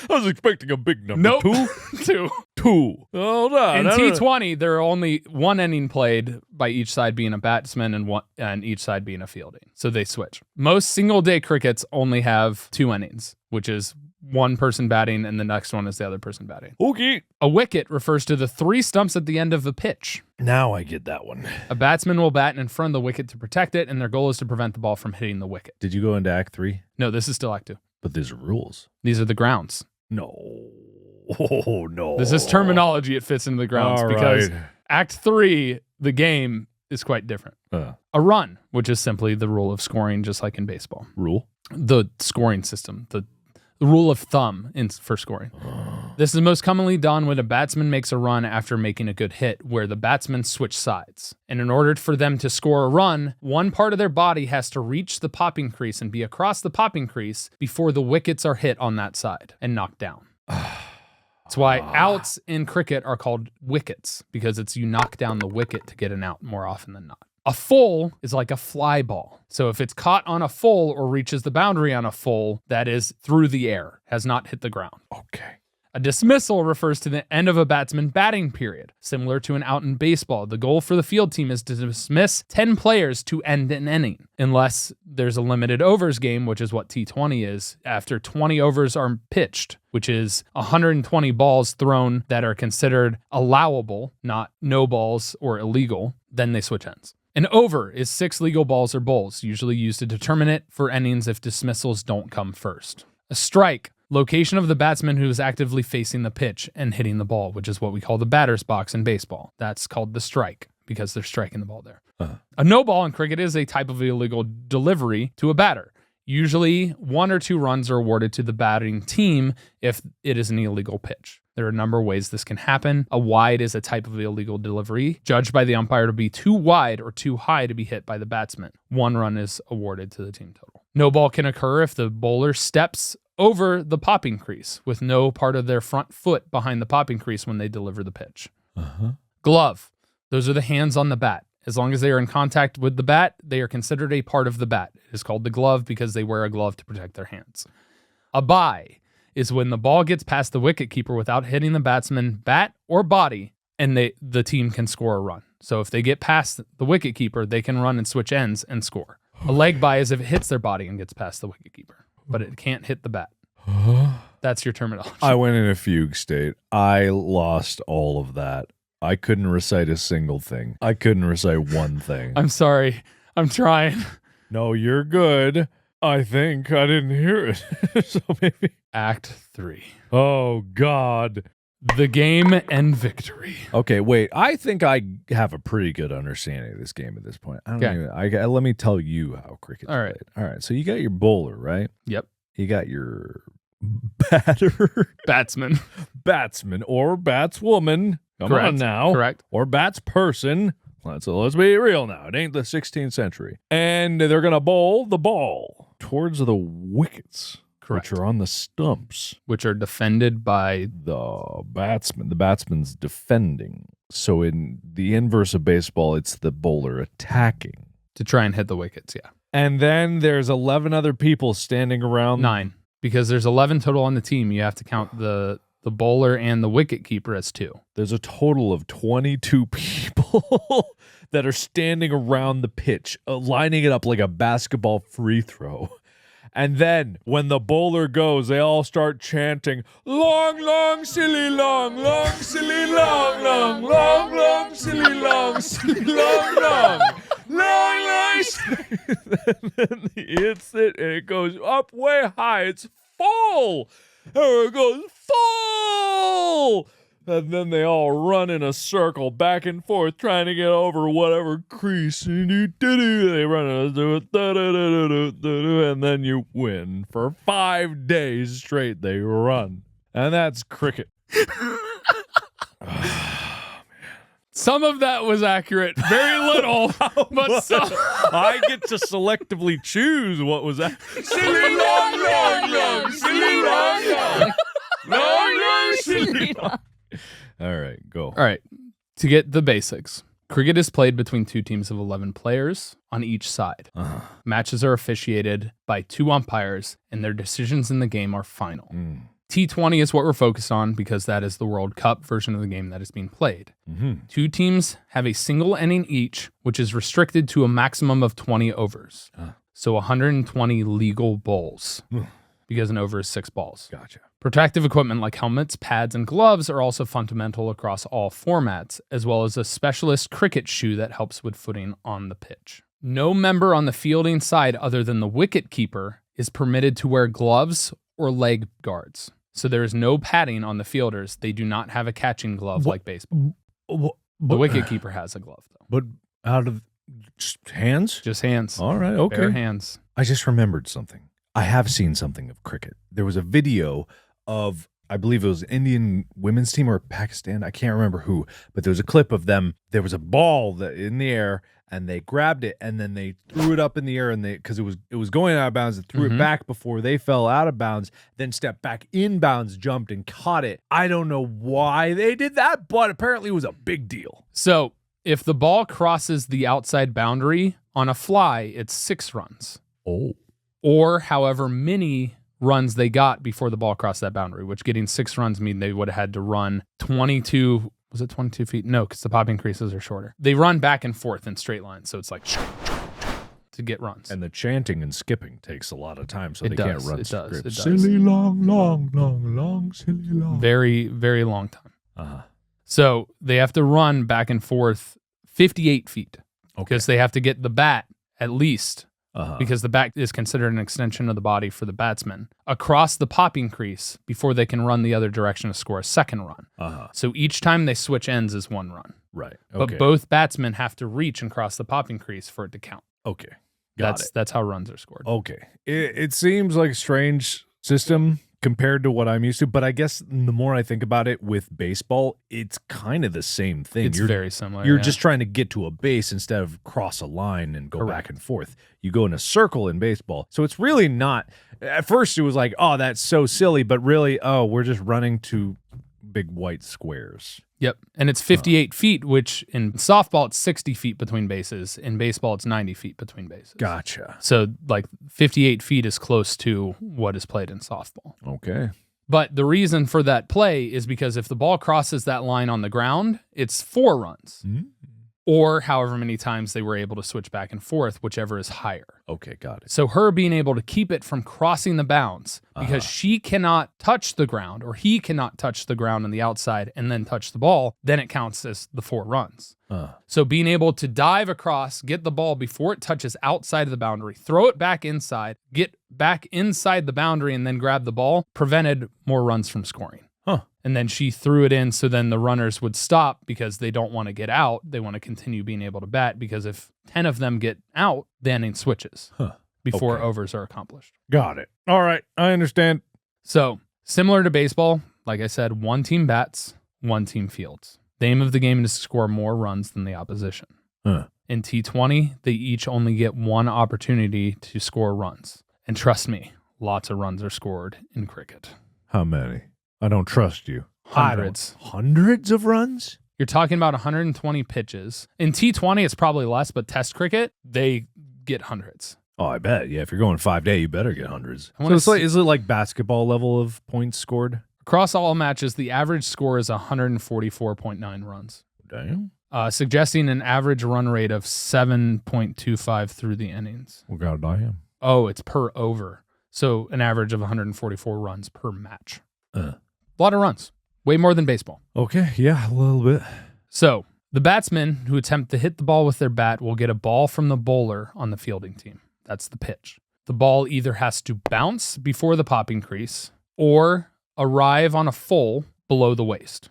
was expecting a big number. Nope. 2? 2. 2. Hold on. In T20, there are only 1 inning played by each side being a batsman and each side being a fielding. So they switch. Most single-day crickets only have 2 innings, which is one person batting and the next one is the other person batting. Okay. A wicket refers to the 3 stumps at the end of a pitch. Now I get that one. A batsman will bat in front of the wicket to protect it, and their goal is to prevent the ball from hitting the wicket. Did you go into Act 3? No, this is still Act 2. But there's rules. These are the grounds. No. Oh, no. This is terminology. It fits into the grounds All because right. Act 3, the game, is quite different. A run, which is simply the rule of scoring, just like in baseball. Rule? The scoring system, the rule of thumb for scoring. This is most commonly done when a batsman makes a run after making a good hit, where the batsmen switch sides. And in order for them to score a run, one part of their body has to reach the popping crease and be across the popping crease before the wickets are hit on that side and knocked down. That's why outs in cricket are called wickets, because it's you knock down the wicket to get an out more often than not. A full is like a fly ball. So if it's caught on a full or reaches the boundary on a full, that is through the air, has not hit the ground. Okay. A dismissal refers to the end of a batsman batting period. Similar to an out in baseball, the goal for the field team is to dismiss 10 players to end an inning, unless there's a limited overs game, which is what T20 is. After 20 overs are pitched, which is 120 balls thrown that are considered allowable, not no balls or illegal, then they switch ends. An over is 6 legal balls or bowls, usually used to determine it for innings if dismissals don't come first. A strike, location of the batsman who is actively facing the pitch and hitting the ball, which is what we call the batter's box in baseball. That's called the strike because they're striking the ball there. A no ball in cricket is a type of illegal delivery to a batter. Usually 1 or 2 runs are awarded to the batting team if it is an illegal pitch. There are a number of ways this can happen. A wide is a type of illegal delivery, judged by the umpire to be too wide or too high to be hit by the batsman. 1 run is awarded to the team total. No ball can occur if the bowler steps over the popping crease with no part of their front foot behind the popping crease when they deliver the pitch. Glove. Those are the hands on the bat. As long as they are in contact with the bat, they are considered a part of the bat. It is called the glove because they wear a glove to protect their hands. A bye is when the ball gets past the wicketkeeper without hitting the batsman bat or body, and the team can score a run. So if they get past the wicketkeeper, they can run and switch ends and score. A leg bye is if it hits their body and gets past the wicketkeeper, but it can't hit the bat. That's your terminology. I went in a fugue state. I lost all of that. I couldn't recite a single thing. I couldn't recite one thing. I'm sorry. I'm trying. No, you're good. I think I didn't hear it. So maybe. Act 3. Oh, God. The game and victory. Okay, wait. I think I have a pretty good understanding of this game at this point. I don't Okay. even, let me tell you how cricket's All right. played. All right. So you got your bowler, right? Yep. You got your batter, Batsman. batsman, or batswoman. Come Correct. on now. Correct. Or batsperson. Let's be real now. It ain't the 16th century. And they're going to bowl the ball towards the wickets. Correct. which are on the stumps. Which are defended by the batsman. The batsman's defending. So in the inverse of baseball, it's the bowler attacking. to try and hit the wickets, yeah. And then there's 11 other people standing around. 9, because there's 11 total on the team. You have to count the bowler and the wicket keeper as 2. There's a total of 22 people that are standing around the pitch, lining it up like a basketball free throw. And then when the bowler goes, they all start chanting, long, long, silly, long, long, silly, long, long, long, long, silly, long, silly, long, long, long, long, silly. Then he hits it and it goes up way high. It's full. And it goes full. And then they all run in a circle back and forth trying to get over whatever crease. They run and then you win. For 5 days straight they run. And that's cricket. Some of that was accurate. Very little. But some... I get to selectively choose what was that. Silly long, long, long. Silly long, long. Long, long, silly long. All right, go. All right. To get the basics, cricket is played between 2 teams of 11 players on each side. Matches are officiated by 2 umpires, and their decisions in the game are final. T20 is what we're focused on because that is the World Cup version of the game that is being played. 2 teams have a single inning each, which is restricted to a maximum of 20 overs. So 120 legal bowls because an over is 6 balls. Gotcha. Protective equipment like helmets, pads, and gloves are also fundamental across all formats, as well as a specialist cricket shoe that helps with footing on the pitch. No member on the fielding side other than the wicket keeper is permitted to wear gloves or leg guards. So there is no padding on the fielders. They do not have a catching glove like baseball. The wicket keeper has a glove, though. But out of just hands? Just hands. All right, okay. Bare hands. I just remembered something. I have seen something of cricket. There was a video of, I believe it was Indian women's team or Pakistan. I can't remember who, but there was a clip of them. There was a ball in the air and they grabbed it and then they threw it up in the air and because it was going out of bounds, they threw it back before they fell out of bounds, then stepped back in bounds, jumped and caught it. I don't know why they did that, but apparently it was a big deal. So if the ball crosses the outside boundary on a fly, it's 6 runs. Oh. Or however many runs they got before the ball crossed that boundary, which getting 6 runs mean they would have had to run 22, was it 22 feet? No, because the popping creases are shorter. They run back and forth in straight lines, so it's like to get runs. And the chanting and skipping takes a lot of time, so they can't run scripts. It does. Silly long, long, long, long, silly long. Very, very long time. So they have to run back and forth 58 feet because they have to get the bat at least because the bat is considered an extension of the body for the batsman, across the popping crease before they can run the other direction to score a second run. So each time they switch ends is 1 run. Right. Okay. But both batsmen have to reach and cross the popping crease for it to count. Okay. That's how runs are scored. Okay. It seems like a strange system compared to what I'm used to, but I guess the more I think about it with baseball, it's kind of the same thing. It's very similar. You're just trying to get to a base instead of cross a line and go back and forth. You go in a circle in baseball. So it's really not, at first it was like, oh, that's so silly, but really, oh, we're just running to big white squares. Yep. And it's 58 feet, which in softball, it's 60 feet between bases. In baseball, it's 90 feet between bases. Gotcha. So like 58 feet is close to what is played in softball. Okay. But the reason for that play is because if the ball crosses that line on the ground, it's 4 runs. Or however many times they were able to switch back and forth, whichever is higher. Okay, got it. So her being able to keep it from crossing the bounds because she cannot touch the ground or he cannot touch the ground on the outside and then touch the ball, then it counts as the 4 runs. So being able to dive across, get the ball before it touches outside of the boundary, throw it back inside, get back inside the boundary and then grab the ball, prevented more runs from scoring. And then she threw it in so then the runners would stop because they don't want to get out. They want to continue being able to bat because if 10 of them get out, the inning switches before overs are accomplished. Got it. All right. I understand. So similar to baseball, like I said, 1 team bats, 1 team fields. The aim of the game is to score more runs than the opposition. In T20, they each only get 1 opportunity to score runs. And trust me, lots of runs are scored in cricket. How many? I don't trust you. Hundreds. Hundreds of runs? You're talking about 120 pitches. In T20, it's probably less, but Test cricket, they get hundreds. Oh, I bet. Yeah, if you're going 5-day, you better get hundreds. I So wanna it's like, is it like basketball level of points scored? Across all matches, the average score is 144.9 runs, Damn. suggesting an average run rate of 7.25 through the innings. Well, God damn. Oh, it's per over. So an average of 144 runs per match. A lot of runs. Way more than baseball. Okay, yeah, a little bit. So the batsmen who attempt to hit the ball with their bat will get a ball from the bowler on the fielding team. That's the pitch. The ball either has to bounce before the popping crease or arrive on a full below the waist.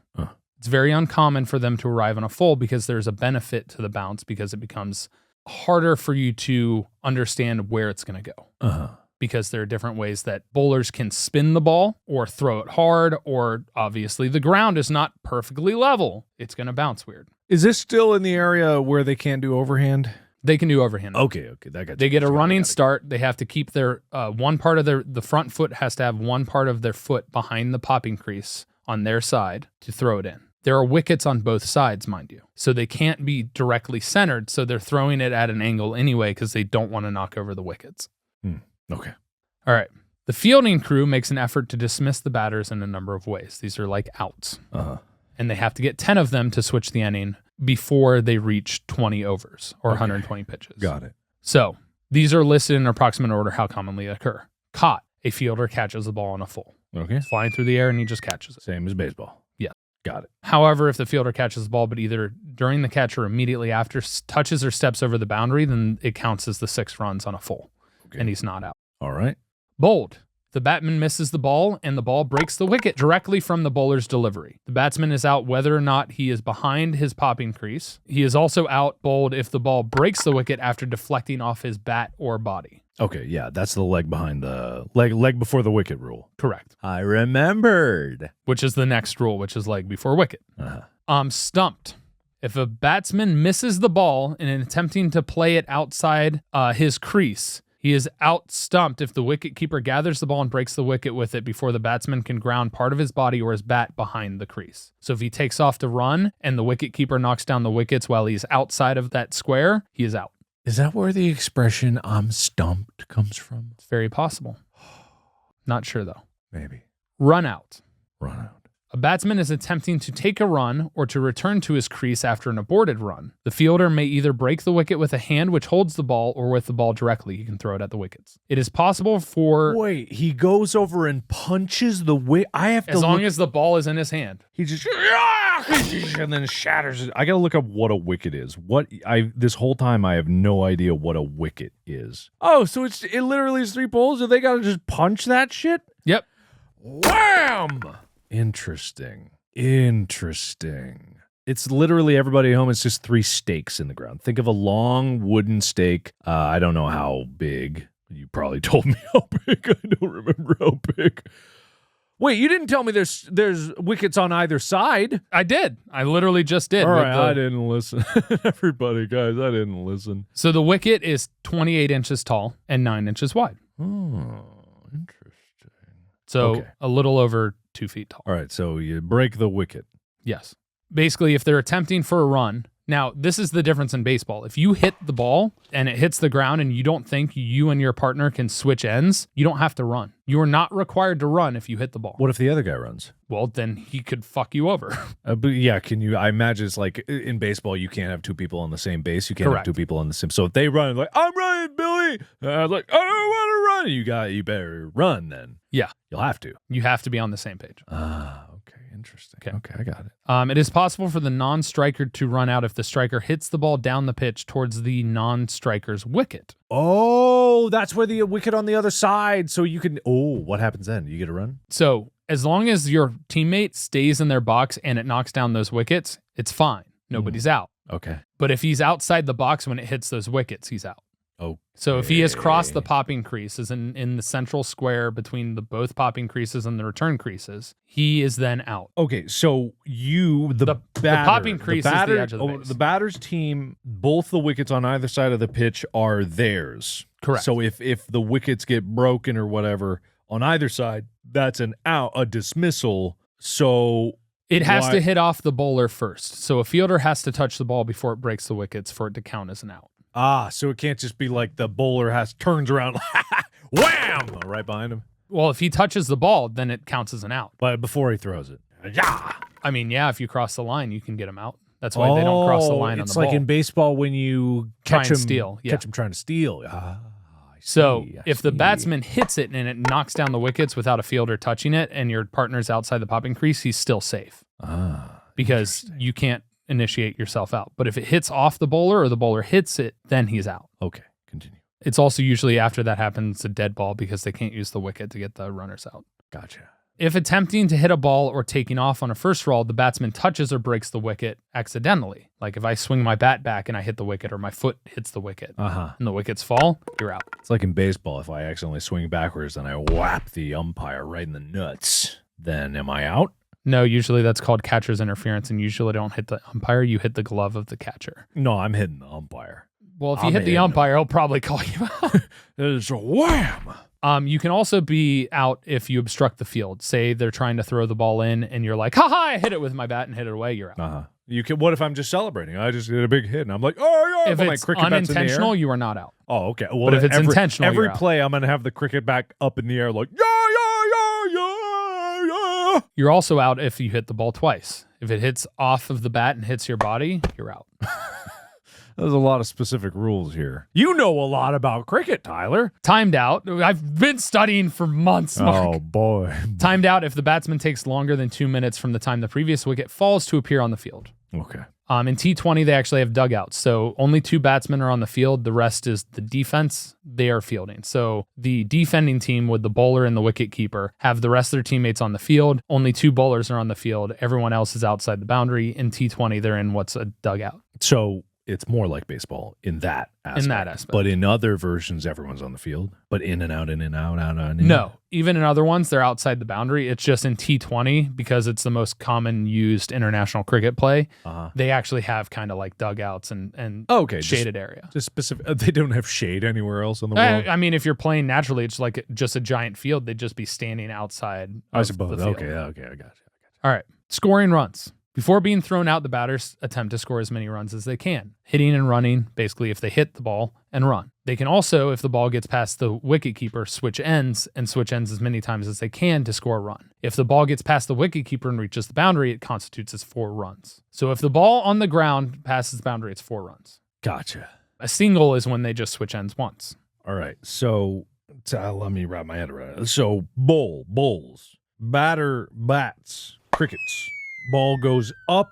It's very uncommon for them to arrive on a full because there's a benefit to the bounce because it becomes harder for you to understand where it's going to go. Because there are different ways that bowlers can spin the ball or throw it hard, or obviously the ground is not perfectly level. It's going to bounce weird. Is this still in the area where they can't do overhand? They can do overhand. Okay, that got They get a running start. They have to keep their one part of the front foot has to have one part of their foot behind the popping crease on their side to throw it in. There are wickets on both sides, mind you. So they can't be directly centered. So they're throwing it at an angle anyway because they don't want to knock over the wickets. Okay. All right. The fielding crew makes an effort to dismiss the batters in a number of ways. These are like outs. And they have to get 10 of them to switch the inning before they reach 20 overs or 120 pitches. Got it. So these are listed in approximate order how commonly they occur. Caught. A fielder catches the ball on a full. Okay. It's flying through the air and he just catches it. Same as baseball. Yeah. Got it. However, if the fielder catches the ball, but either during the catch or immediately after touches or steps over the boundary, then it counts as the 6 runs on a full. And he's not out. All right. Bowled. The batsman misses the ball and the ball breaks the wicket directly from the bowler's delivery. The batsman is out whether or not he is behind his popping crease. He is also out bowled if the ball breaks the wicket after deflecting off his bat or body. Okay, yeah, that's the leg behind the leg before the wicket rule. Correct. I remembered. Which is the next rule, which is leg before wicket. Stumped. If a batsman misses the ball in attempting to play it outside his crease, he is out stumped if the wicketkeeper gathers the ball and breaks the wicket with it before the batsman can ground part of his body or his bat behind the crease. So if he takes off to run and the wicketkeeper knocks down the wickets while he's outside of that square, he is out. Is that where the expression "I'm stumped" comes from? It's very possible. Not sure though. Maybe. Run out. Run out. A batsman is attempting to take a run or to return to his crease after an aborted run. The fielder may either break the wicket with a hand which holds the ball or with the ball directly. He can throw it at the wickets. It is possible for... Wait, he goes over and punches the wicket? I have to As long as the ball is in his hand. He just... and then shatters it. I gotta look up what a wicket is. This whole time I have no idea what a wicket is. Oh, so it literally is 3 poles and they gotta just punch that shit? Yep. Wham! Interesting. It's literally everybody at home. It's just 3 stakes in the ground. Think of a long wooden stake. I don't know how big. You probably told me how big. I don't remember how big. Wait, you didn't tell me there's wickets on either side. I did. I literally just did. All right, I didn't listen. Everybody, guys, I didn't listen. So the wicket is 28 inches tall and 9 inches wide. Oh, interesting. So a little over 2 feet tall. All right, so you break the wicket. Yes. Basically, if they're attempting for a run, now this is the difference in baseball. If you hit the ball and it hits the ground and you don't think you and your partner can switch ends, you don't have to run. You are not required to run if you hit the ball. What if the other guy runs? Well, then he could fuck you over. But yeah, I imagine it's like in baseball, you can't have 2 people on the same base. You can't have 2 people on the same. So if they run, like, I'm running, Billy. I was like, I don't want to run. You better run then. Yeah. You'll have to. You have to be on the same page. Okay. Interesting. Okay, I got it. It is possible for the non-striker to run out if the striker hits the ball down the pitch towards the non-striker's wicket. Oh, that's where the wicket on the other side. So you can. Oh, what happens then? You get a run? So as long as your teammate stays in their box and it knocks down those wickets, it's fine. Nobody's out. Okay. But if he's outside the box when it hits those wickets, he's out. Oh. So if he has crossed the popping crease, is in the central square between the both popping creases and the return creases, he is then out. Okay, so the popping crease is the edge of the base. The batter's team, both the wickets on either side of the pitch are theirs. Correct. So if the wickets get broken or whatever on either side, that's an out, a dismissal. So it has to hit off the bowler first. So a fielder has to touch the ball before it breaks the wickets for it to count as an out. So it can't just be like the bowler turns around, wham, right behind him. Well, if he touches the ball, then it counts as an out. But before he throws it, yeah. I mean, yeah, if you cross the line, you can get him out. That's why they don't cross the line on the ball. It's like in baseball when you catch him trying to steal. So if the batsman hits it and it knocks down the wickets without a fielder touching it and your partner's outside the popping crease, he's still safe. Because you can't initiate yourself out. But if it hits off the bowler or the bowler hits it, then he's out. Okay, continue. It's also usually after that happens a dead ball because they can't use the wicket to get the runners out. Gotcha. If attempting to hit a ball or taking off on a first roll, the batsman touches or breaks the wicket accidentally. Like if I swing my bat back and I hit the wicket or my foot hits the wicket and the wickets fall, you're out. It's like in baseball. If I accidentally swing backwards and I whap the umpire right in the nuts, then am I out? No, usually that's called catcher's interference, and usually don't hit the umpire. You hit the glove of the catcher. No, I'm hitting the umpire. Well, if you hit the umpire, he'll probably call you out. It's a wham. You can also be out if you obstruct the field. Say they're trying to throw the ball in, and you're like, "Ha ha! I hit it with my bat and hit it away." You're out. You can. What if I'm just celebrating? I just did a big hit, and I'm like, "Oh yeah!" If it's unintentional, you are not out. Oh, okay. Well, but if it's intentional, every play, I'm gonna have the cricket back up in the air, like yeah. You're also out if you hit the ball twice. If it hits off of the bat and hits your body, you're out. There's a lot of specific rules here. You know a lot about cricket, Tyler. Timed out. I've been studying for months, Mark. Oh, boy. Timed out if the batsman takes longer than 2 minutes from the time the previous wicket falls to appear on the field. Okay. In T20, they actually have dugouts. So only 2 batsmen are on the field. The rest is the defense. They are fielding. So the defending team with the bowler and the wicket keeper have the rest of their teammates on the field. Only 2 bowlers are on the field. Everyone else is outside the boundary. In T20, they're in what's a dugout. So it's more like baseball in that aspect. But in other versions, everyone's on the field. But in and out, out, in. No. Even in other ones, they're outside the boundary. It's just in T20, because it's the most common used international cricket play. They actually have kind of like dugouts and shaded area. Just specific. They don't have shade anywhere else in the world. I mean, if you're playing naturally, it's like just a giant field. They'd just be standing outside. I suppose. The field. Okay, I got you. All right. Scoring runs. Before being thrown out, the batters attempt to score as many runs as they can. Hitting and running, basically if they hit the ball and run. They can also, if the ball gets past the wicketkeeper, switch ends as many times as they can to score a run. If the ball gets past the wicketkeeper and reaches the boundary, it constitutes as 4 runs. So if the ball on the ground passes the boundary, it's 4 runs. Gotcha. A single is when they just switch ends once. All right. So let me wrap my head around it. So bowls, batter bats, crickets. Ball goes up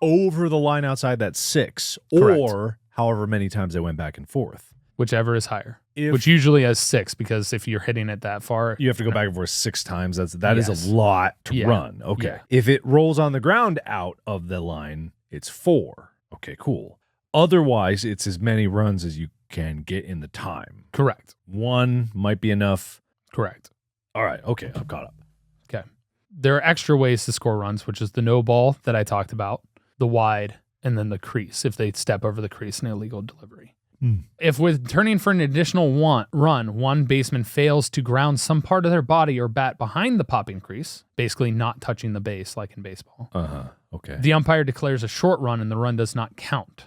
over the line outside that 6. Correct. Or however many times they went back and forth. Whichever is higher. Which usually is 6, because if you're hitting it that far, you have to go back and forth 6 times. That is a lot to run. Okay. Yeah. If it rolls on the ground out of the line, it's 4. Okay, cool. Otherwise, it's as many runs as you can get in the time. Correct. 1 might be enough. Correct. All right. Okay, I'm caught up. Okay. There are extra ways to score runs, which is the no ball that I talked about, the wide, and then the crease if they step over the crease in illegal delivery. If with turning for an additional run, one baseman fails to ground some part of their body or bat behind the popping crease, basically not touching the base like in baseball, okay, the umpire declares a short run and the run does not count.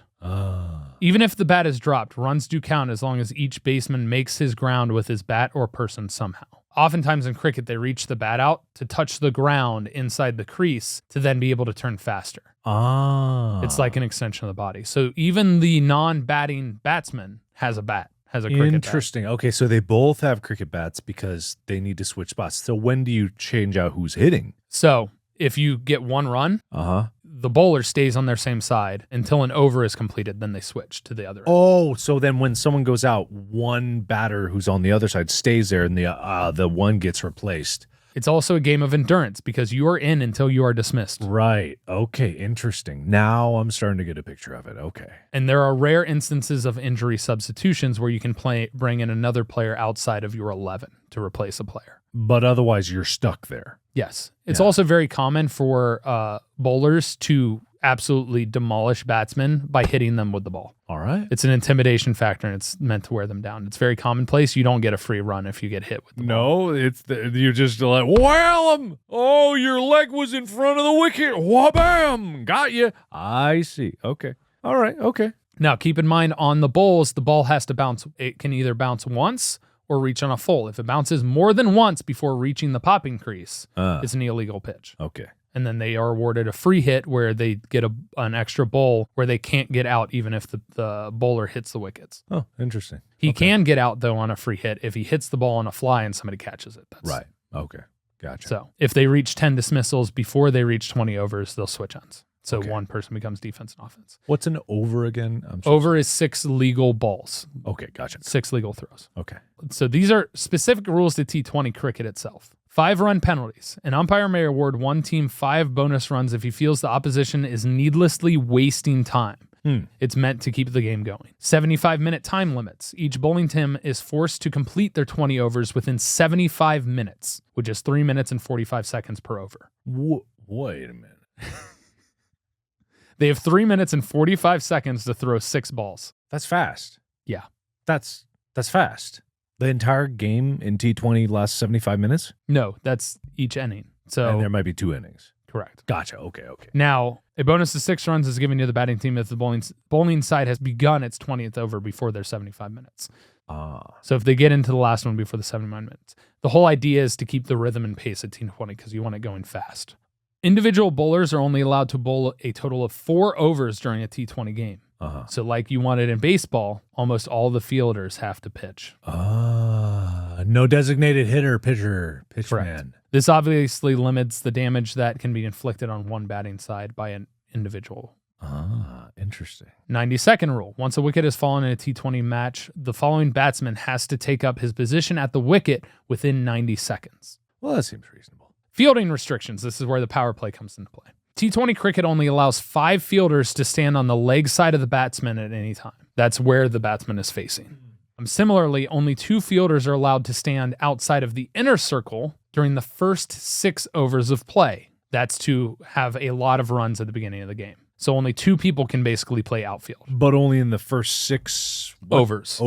Even if the bat is dropped, runs do count as long as each baseman makes his ground with his bat or person somehow. Oftentimes in cricket, they reach the bat out to touch the ground inside the crease to then be able to turn faster. It's like an extension of the body. So even the non-batting batsman has a bat, has a cricket Interesting. bat. Okay, so they both have cricket bats because they need to switch spots. So when do you change out who's hitting? So if you get 1 run, the bowler stays on their same side until an over is completed. Then they switch to the other end. Oh, so then when someone goes out, one batter who's on the other side stays there and the one gets replaced. It's also a game of endurance because you are in until you are dismissed. Right. Okay. Interesting. Now I'm starting to get a picture of it. Okay. And there are rare instances of injury substitutions where you can bring in another player outside of your 11 to replace a player. But otherwise, you're stuck there. Yes. It's also very common for bowlers to absolutely demolish batsmen by hitting them with the ball. All right. It's an intimidation factor, and it's meant to wear them down. It's very commonplace. You don't get a free run if you get hit with the ball. No, you're just like, wham him. Oh, your leg was in front of the wicket. Wha-bam. Got you. I see. Okay. All right. Okay. Now, keep in mind, on the bowls, the ball has to bounce. It can either bounce once or reach on a full. If it bounces more than once before reaching the popping crease, it's an illegal pitch. Okay. And then they are awarded a free hit where they get an extra bowl where they can't get out even if the bowler hits the wickets. Oh, interesting. He can get out, though, on a free hit if he hits the ball on a fly and somebody catches it. Right. Okay. Gotcha. So if they reach 10 dismissals before they reach 20 overs, they'll switch ends. So one person becomes defense and offense. What's an over again? Over is 6 legal balls. Okay, gotcha. 6 legal throws. Okay. So these are specific rules to T20 cricket itself. 5-run penalties. An umpire may award one team 5 bonus runs if he feels the opposition is needlessly wasting time. It's meant to keep the game going. 75-minute time limits. Each bowling team is forced to complete their 20 overs within 75 minutes, which is 3 minutes and 45 seconds per over. Wait a minute. They have 3 minutes and 45 seconds to throw 6 balls. That's fast. Yeah. That's fast. The entire game in T20 lasts 75 minutes? No, that's each inning. And there might be 2 innings. Correct. Gotcha. Okay. Now, a bonus of 6 runs is given to the batting team if the bowling side has begun its 20th over before their 75 minutes. So if they get into the last one before the 79 minutes. The whole idea is to keep the rhythm and pace at T20 because you want it going fast. Individual bowlers are only allowed to bowl a total of 4 overs during a T20 game. So like you want it in baseball, almost all the fielders have to pitch. No designated hitter, pitchman. This obviously limits the damage that can be inflicted on one batting side by an individual. Interesting. 90-second rule. Once a wicket has fallen in a T20 match, the following batsman has to take up his position at the wicket within 90 seconds. Well, that seems reasonable. Fielding restrictions. This is where the power play comes into play. T20 cricket only allows 5 fielders to stand on the leg side of the batsman at any time. That's where the batsman is facing. Similarly, only 2 fielders are allowed to stand outside of the inner circle during the first 6 overs of play. That's to have a lot of runs at the beginning of the game. So only 2 people can basically play outfield. But only in the first 6 overs.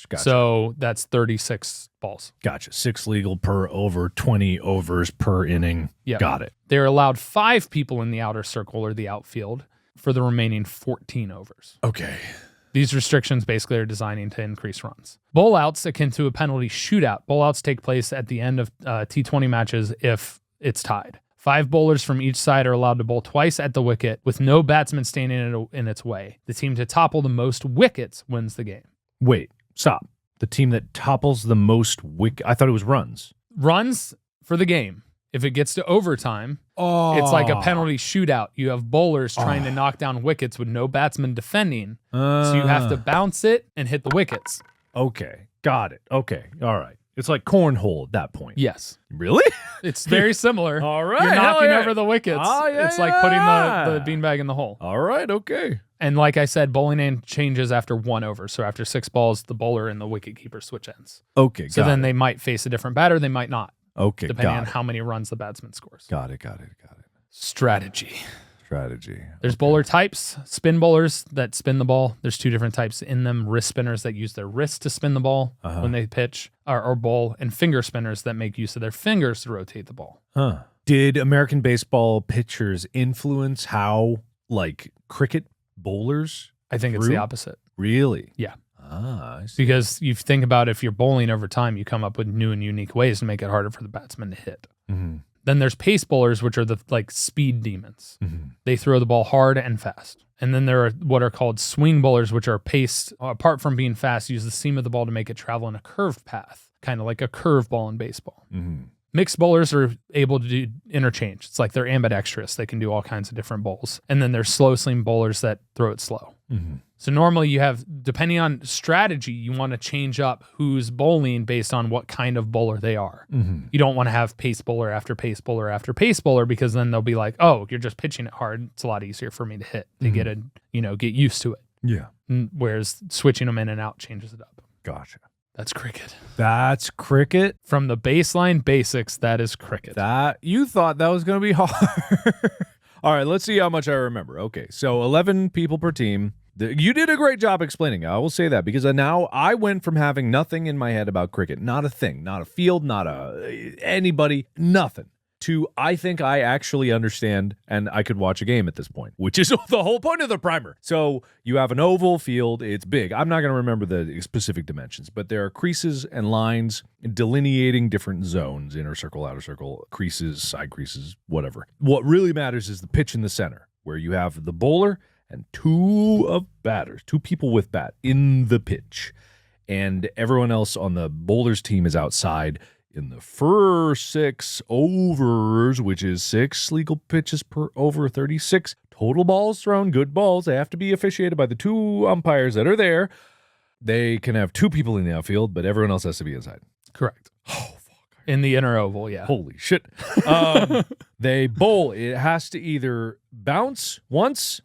Gotcha. So that's 36 balls. Gotcha. 6 legal per over, 20 overs per inning. Yep. Got it. They're allowed 5 people in the outer circle or the outfield for the remaining 14 overs. Okay. These restrictions basically are designing to increase runs. Bowlouts, akin to a penalty shootout. Bowlouts take place at the end of T20 matches if it's tied. 5 bowlers from each side are allowed to bowl twice at the wicket with no batsman standing in its way. The team to topple the most wickets wins the game. Wait, stop. The team that topples the most I thought it was runs. Runs for the game. If it gets to overtime, it's like a penalty shootout. You have bowlers trying to knock down wickets with no batsman defending. So you have to bounce it and hit the wickets. Okay. Got it. Okay. All right. It's like cornhole at that point. Yes. Really? It's very similar. All right. You're knocking over the wickets. It's like putting the beanbag in the hole. All right. Okay. And like I said, bowling end changes after 1 over. So after 6 balls, the bowler and the wicketkeeper switch ends. Okay. So then they might face a different batter. They might not. Okay. Depending on how many runs the batsman scores. Got it. Strategy. There's bowler types, spin bowlers that spin the ball. There's 2 different types in them. Wrist spinners that use their wrists to spin the ball when they pitch or bowl, and finger spinners that make use of their fingers to rotate the ball. Did American baseball pitchers influence how, like, cricket bowlers I think it's the opposite. Really? Yeah. I see. Because you think about if you're bowling over time, you come up with new and unique ways to make it harder for the batsman to hit. Mm-hmm. Then there's pace bowlers, which are the speed demons. Mm-hmm. They throw the ball hard and fast. And then there are what are called swing bowlers, which are paced, apart from being fast, use the seam of the ball to make it travel in a curved path, kind of like a curve ball in baseball. Mm-hmm. Mixed bowlers are able to do interchange. It's like they're ambidextrous. They can do all kinds of different bowls. And then there's slow seam bowlers that throw it slow. So normally you have, depending on strategy, you want to change up who's bowling based on what kind of bowler they are. You don't want to have pace bowler after pace bowler after pace bowler, because then they'll be like, oh, you're just pitching it hard. It's a lot easier for me to hit to get used to it. Yeah. Whereas switching them in and out changes it up. Gotcha. That's cricket. That's cricket? From the baseline basics, that is cricket. That you thought that was going to be hard. All right, let's see how much I remember. Okay, so 11 people per team. You did a great job explaining it. I will say that, because now I went from having nothing in my head about cricket, not a thing, not a field, not anybody, nothing, to I think I actually understand and I could watch a game at this point, which is the whole point of the primer. So you have an oval field. It's big. I'm not going to remember the specific dimensions, but there are creases and lines delineating different zones, inner circle, outer circle, creases, side creases, whatever. What really matters is the pitch in the center, where you have the bowler and two people with bat in the pitch. And everyone else on the bowler's team is outside in the first 6 overs, which is 6 legal pitches per over, 36 total balls thrown, good balls. They have to be officiated by the 2 umpires that are there. They can have 2 people in the outfield, but everyone else has to be inside. Correct. Oh, fuck. In the inner oval, yeah. Holy shit. They bowl. It has to either bounce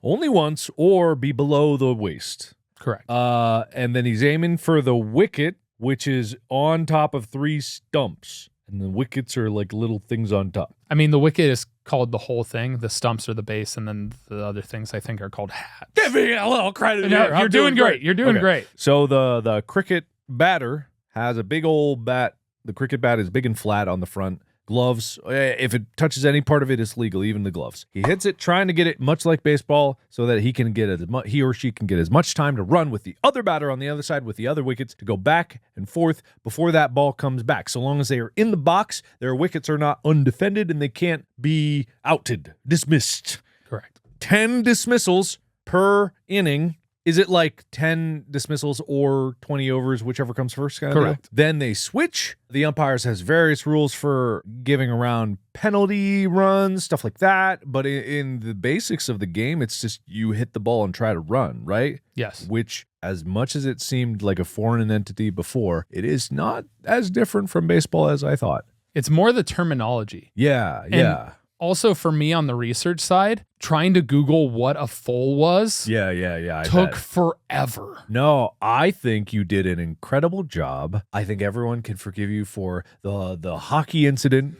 only once, or be below the waist. Correct. And then he's aiming for the wicket, which is on top of 3 stumps. And the wickets are like little things on top. I mean, the wicket is called the whole thing. The stumps are the base, and then the other things I think are called hats. Give me a little credit. No, you're doing great. You're doing great. So the cricket batter has a big old bat. The cricket bat is big and flat on the front. Gloves, if it touches any part of it, it's legal, even the gloves. He hits it trying to get it much like baseball, so that he or she can get as much time to run with the other batter on the other side with the other wickets to go back and forth before that ball comes back. So long as they are in the box, their wickets are not undefended and they can't be outed, dismissed. Correct. 10 dismissals per inning. Is it like 10 dismissals or 20 overs, whichever comes first? Correct. Then they switch. The umpires has various rules for giving around penalty runs, stuff like that. But in the basics of the game, it's just you hit the ball and try to run, right? Yes. Which, as much as it seemed like a foreign entity before, it is not as different from baseball as I thought. It's more the terminology. Yeah. And also, for me on the research side, trying to Google what a foal was took forever. No, I think you did an incredible job. I think everyone can forgive you for the hockey incident.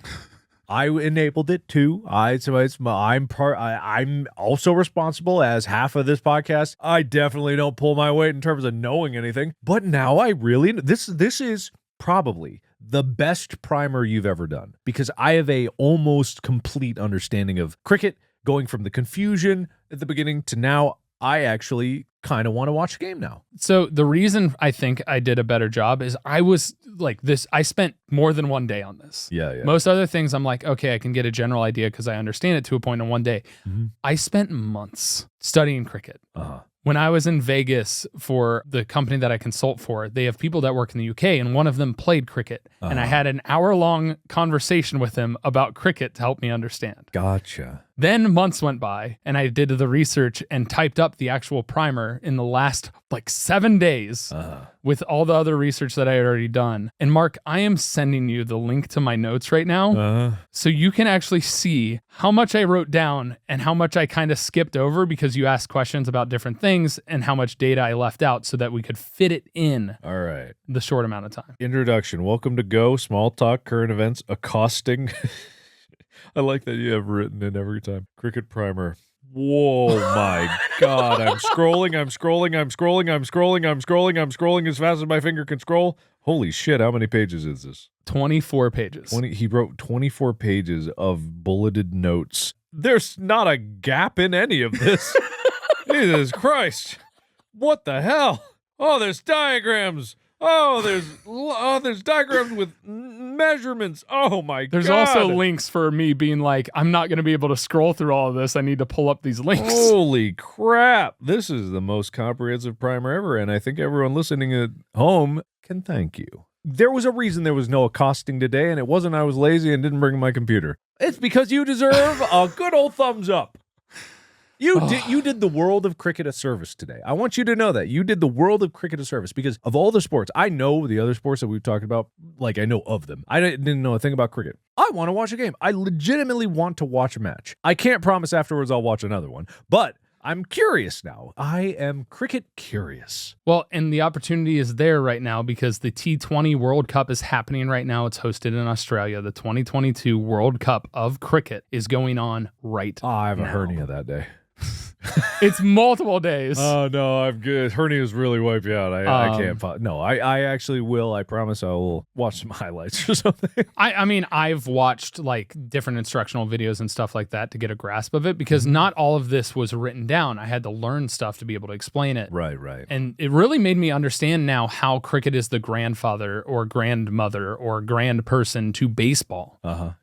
I enabled it too. I'm also responsible as half of this podcast. I definitely don't pull my weight in terms of knowing anything. But now I really this is probably the best primer you've ever done, because I have a almost complete understanding of cricket, going from the confusion at the beginning to now I actually kind of want to watch a game now. So the reason I think I did a better job is I was like this. I spent more than 1 day on this. Yeah. Most other things I'm like, okay, I can get a general idea because I understand it to a point in 1 day. Mm-hmm. I spent months studying cricket. When I was in Vegas for the company that I consult for, they have people that work in the UK, and one of them played cricket. And I had an hour-long conversation with him about cricket to help me understand. Gotcha. Then months went by, and I did the research and typed up the actual primer in the last 7 days with all the other research that I had already done. And Mark, I am sending you the link to my notes right now so you can actually see how much I wrote down and how much I kind of skipped over because you asked questions about different things, and how much data I left out so that we could fit it in. All right. The short amount of time. Introduction. Welcome to Go. Small talk, current events, accosting. I like that you have written in every time. Cricket primer. Whoa, my God. I'm scrolling as fast as my finger can scroll. Holy shit, how many pages is this? 24 pages. He wrote 24 pages of bulleted notes. There's not a gap in any of this. Jesus Christ. What the hell? Oh, there's diagrams. Oh, there's diagrams with measurements. Oh my God. There's also links for me being like, I'm not going to be able to scroll through all of this. I need to pull up these links. Holy crap. This is the most comprehensive primer ever, and I think everyone listening at home can thank you. There was a reason there was no accosting today, and it wasn't I was lazy and didn't bring my computer. It's because you deserve a good old thumbs up. You did the world of cricket a service today. I want you to know that. You did the world of cricket a service because of all the sports, I know the other sports that we've talked about, like I know of them. I didn't know a thing about cricket. I want to watch a game. I legitimately want to watch a match. I can't promise afterwards I'll watch another one, but I'm curious now. I am cricket curious. Well, and the opportunity is there right now because the T20 World Cup is happening right now. It's hosted in Australia. The 2022 World Cup of cricket is going on right now. I have a hernia that day. It's multiple days. Oh, no, I'm good. Hernia's really wiped you out. I can't. No, I actually will. I promise I will watch some highlights or something. I mean, I've watched like different instructional videos and stuff like that to get a grasp of it because not all of this was written down. I had to learn stuff to be able to explain it. Right. And it really made me understand now how cricket is the grandfather or grandmother or grand person to baseball.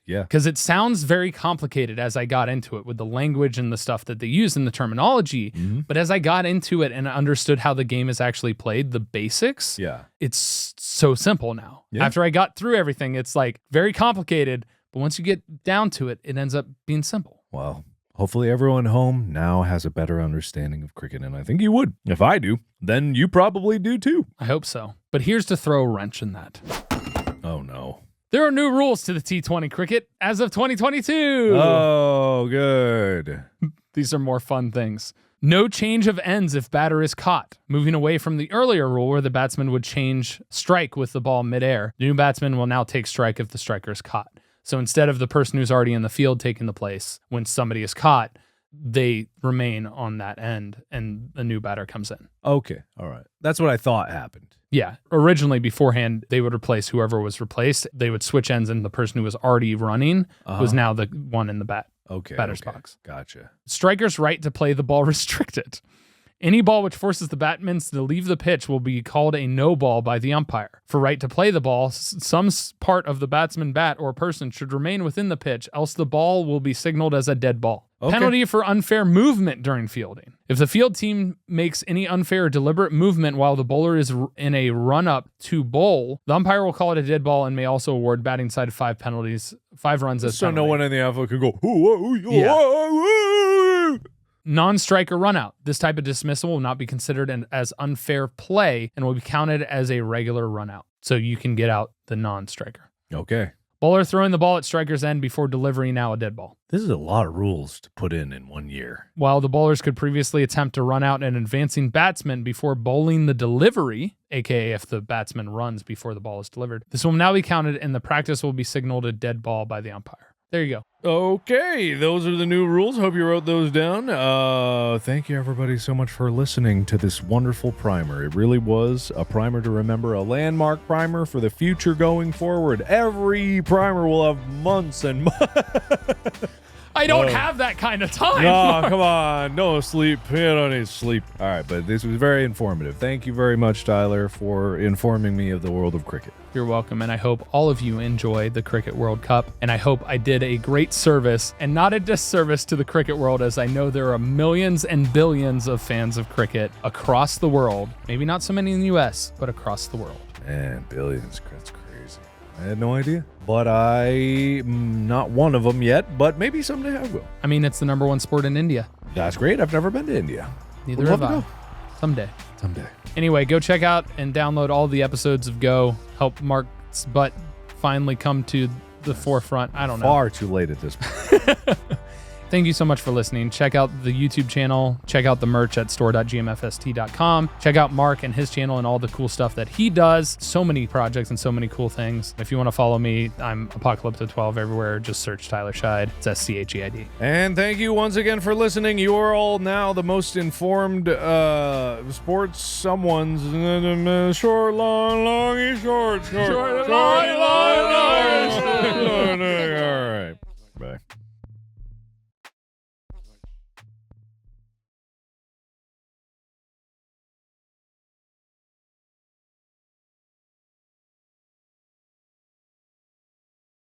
Yeah. Because it sounds very complicated as I got into it with the language and the stuff that they use in the terminology. But as I got into it and understood how the game is actually played, the basics, it's so simple now. Yeah. After I got through everything, it's like very complicated, but once you get down to it, it ends up being simple. Well, hopefully everyone home now has a better understanding of cricket, and I think you would. If I do, then you probably do too. I hope so. But here's to throw a wrench in that. Oh, no. There are new rules to the T20 cricket as of 2022. Oh, good. These are more fun things. No change of ends if batter is caught. Moving away from the earlier rule where the batsman would change strike with the ball midair, the new batsman will now take strike if the striker is caught. So instead of the person who's already in the field taking the place, when somebody is caught, they remain on that end and a new batter comes in. Okay. All right. That's what I thought happened. Yeah. Originally, beforehand, they would replace whoever was replaced. They would switch ends, and the person who was already running was now the one in the batter's box. Gotcha. Striker's right to play the ball restricted. Any ball which forces the batsman to leave the pitch will be called a no ball by the umpire. For right to play the ball, some part of the batsman bat or person should remain within the pitch, else the ball will be signaled as a dead ball. Okay. Penalty for unfair movement during fielding. If the field team makes any unfair or deliberate movement while the bowler is in a run-up to bowl, the umpire will call it a dead ball and may also award batting side 5 penalties, 5 runs as penalty. So no one in the outfield can go, Non-striker run-out. This type of dismissal will not be considered as unfair play and will be counted as a regular run-out. So you can get out the non-striker. Okay. Bowler throwing the ball at striker's end before delivery, now a dead ball. This is a lot of rules to put in 1 year. While the bowlers could previously attempt to run out an advancing batsman before bowling the delivery, aka if the batsman runs before the ball is delivered, this will now be counted and the practice will be signaled a dead ball by the umpire. There you go. Okay, those are the new rules. Hope you wrote those down. Thank you, everybody, so much for listening to this wonderful primer. It really was a primer to remember, a landmark primer for the future going forward. Every primer will have months and months. I don't have that kind of time. No, come on. No sleep. You don't need sleep. All right, but this was very informative. Thank you very much, Tyler, for informing me of the world of cricket. You're welcome, and I hope all of you enjoy the Cricket World Cup, and I hope I did a great service and not a disservice to the cricket world, as I know there are millions and billions of fans of cricket across the world. Maybe not so many in the U.S., but across the world. Man, billions. That's crazy. I had no idea. But I'm not one of them yet, but maybe someday I will. I mean, it's the #1 sport in India. That's great. I've never been to India. Neither have I. Someday. Anyway, go check out and download all the episodes of Go. Help Mark's butt finally come to the forefront. I don't know. Far too late at this point. Thank you so much for listening. Check out the YouTube channel. Check out the merch at store.gmfst.com. Check out Mark and his channel and all the cool stuff that he does. So many projects and so many cool things. If you want to follow me, I'm Apocalypto12 everywhere. Just search Tyler Scheid. It's Scheid. And thank you once again for listening. You are all now the most informed sports someone's short, long, longy, short, long, long, long.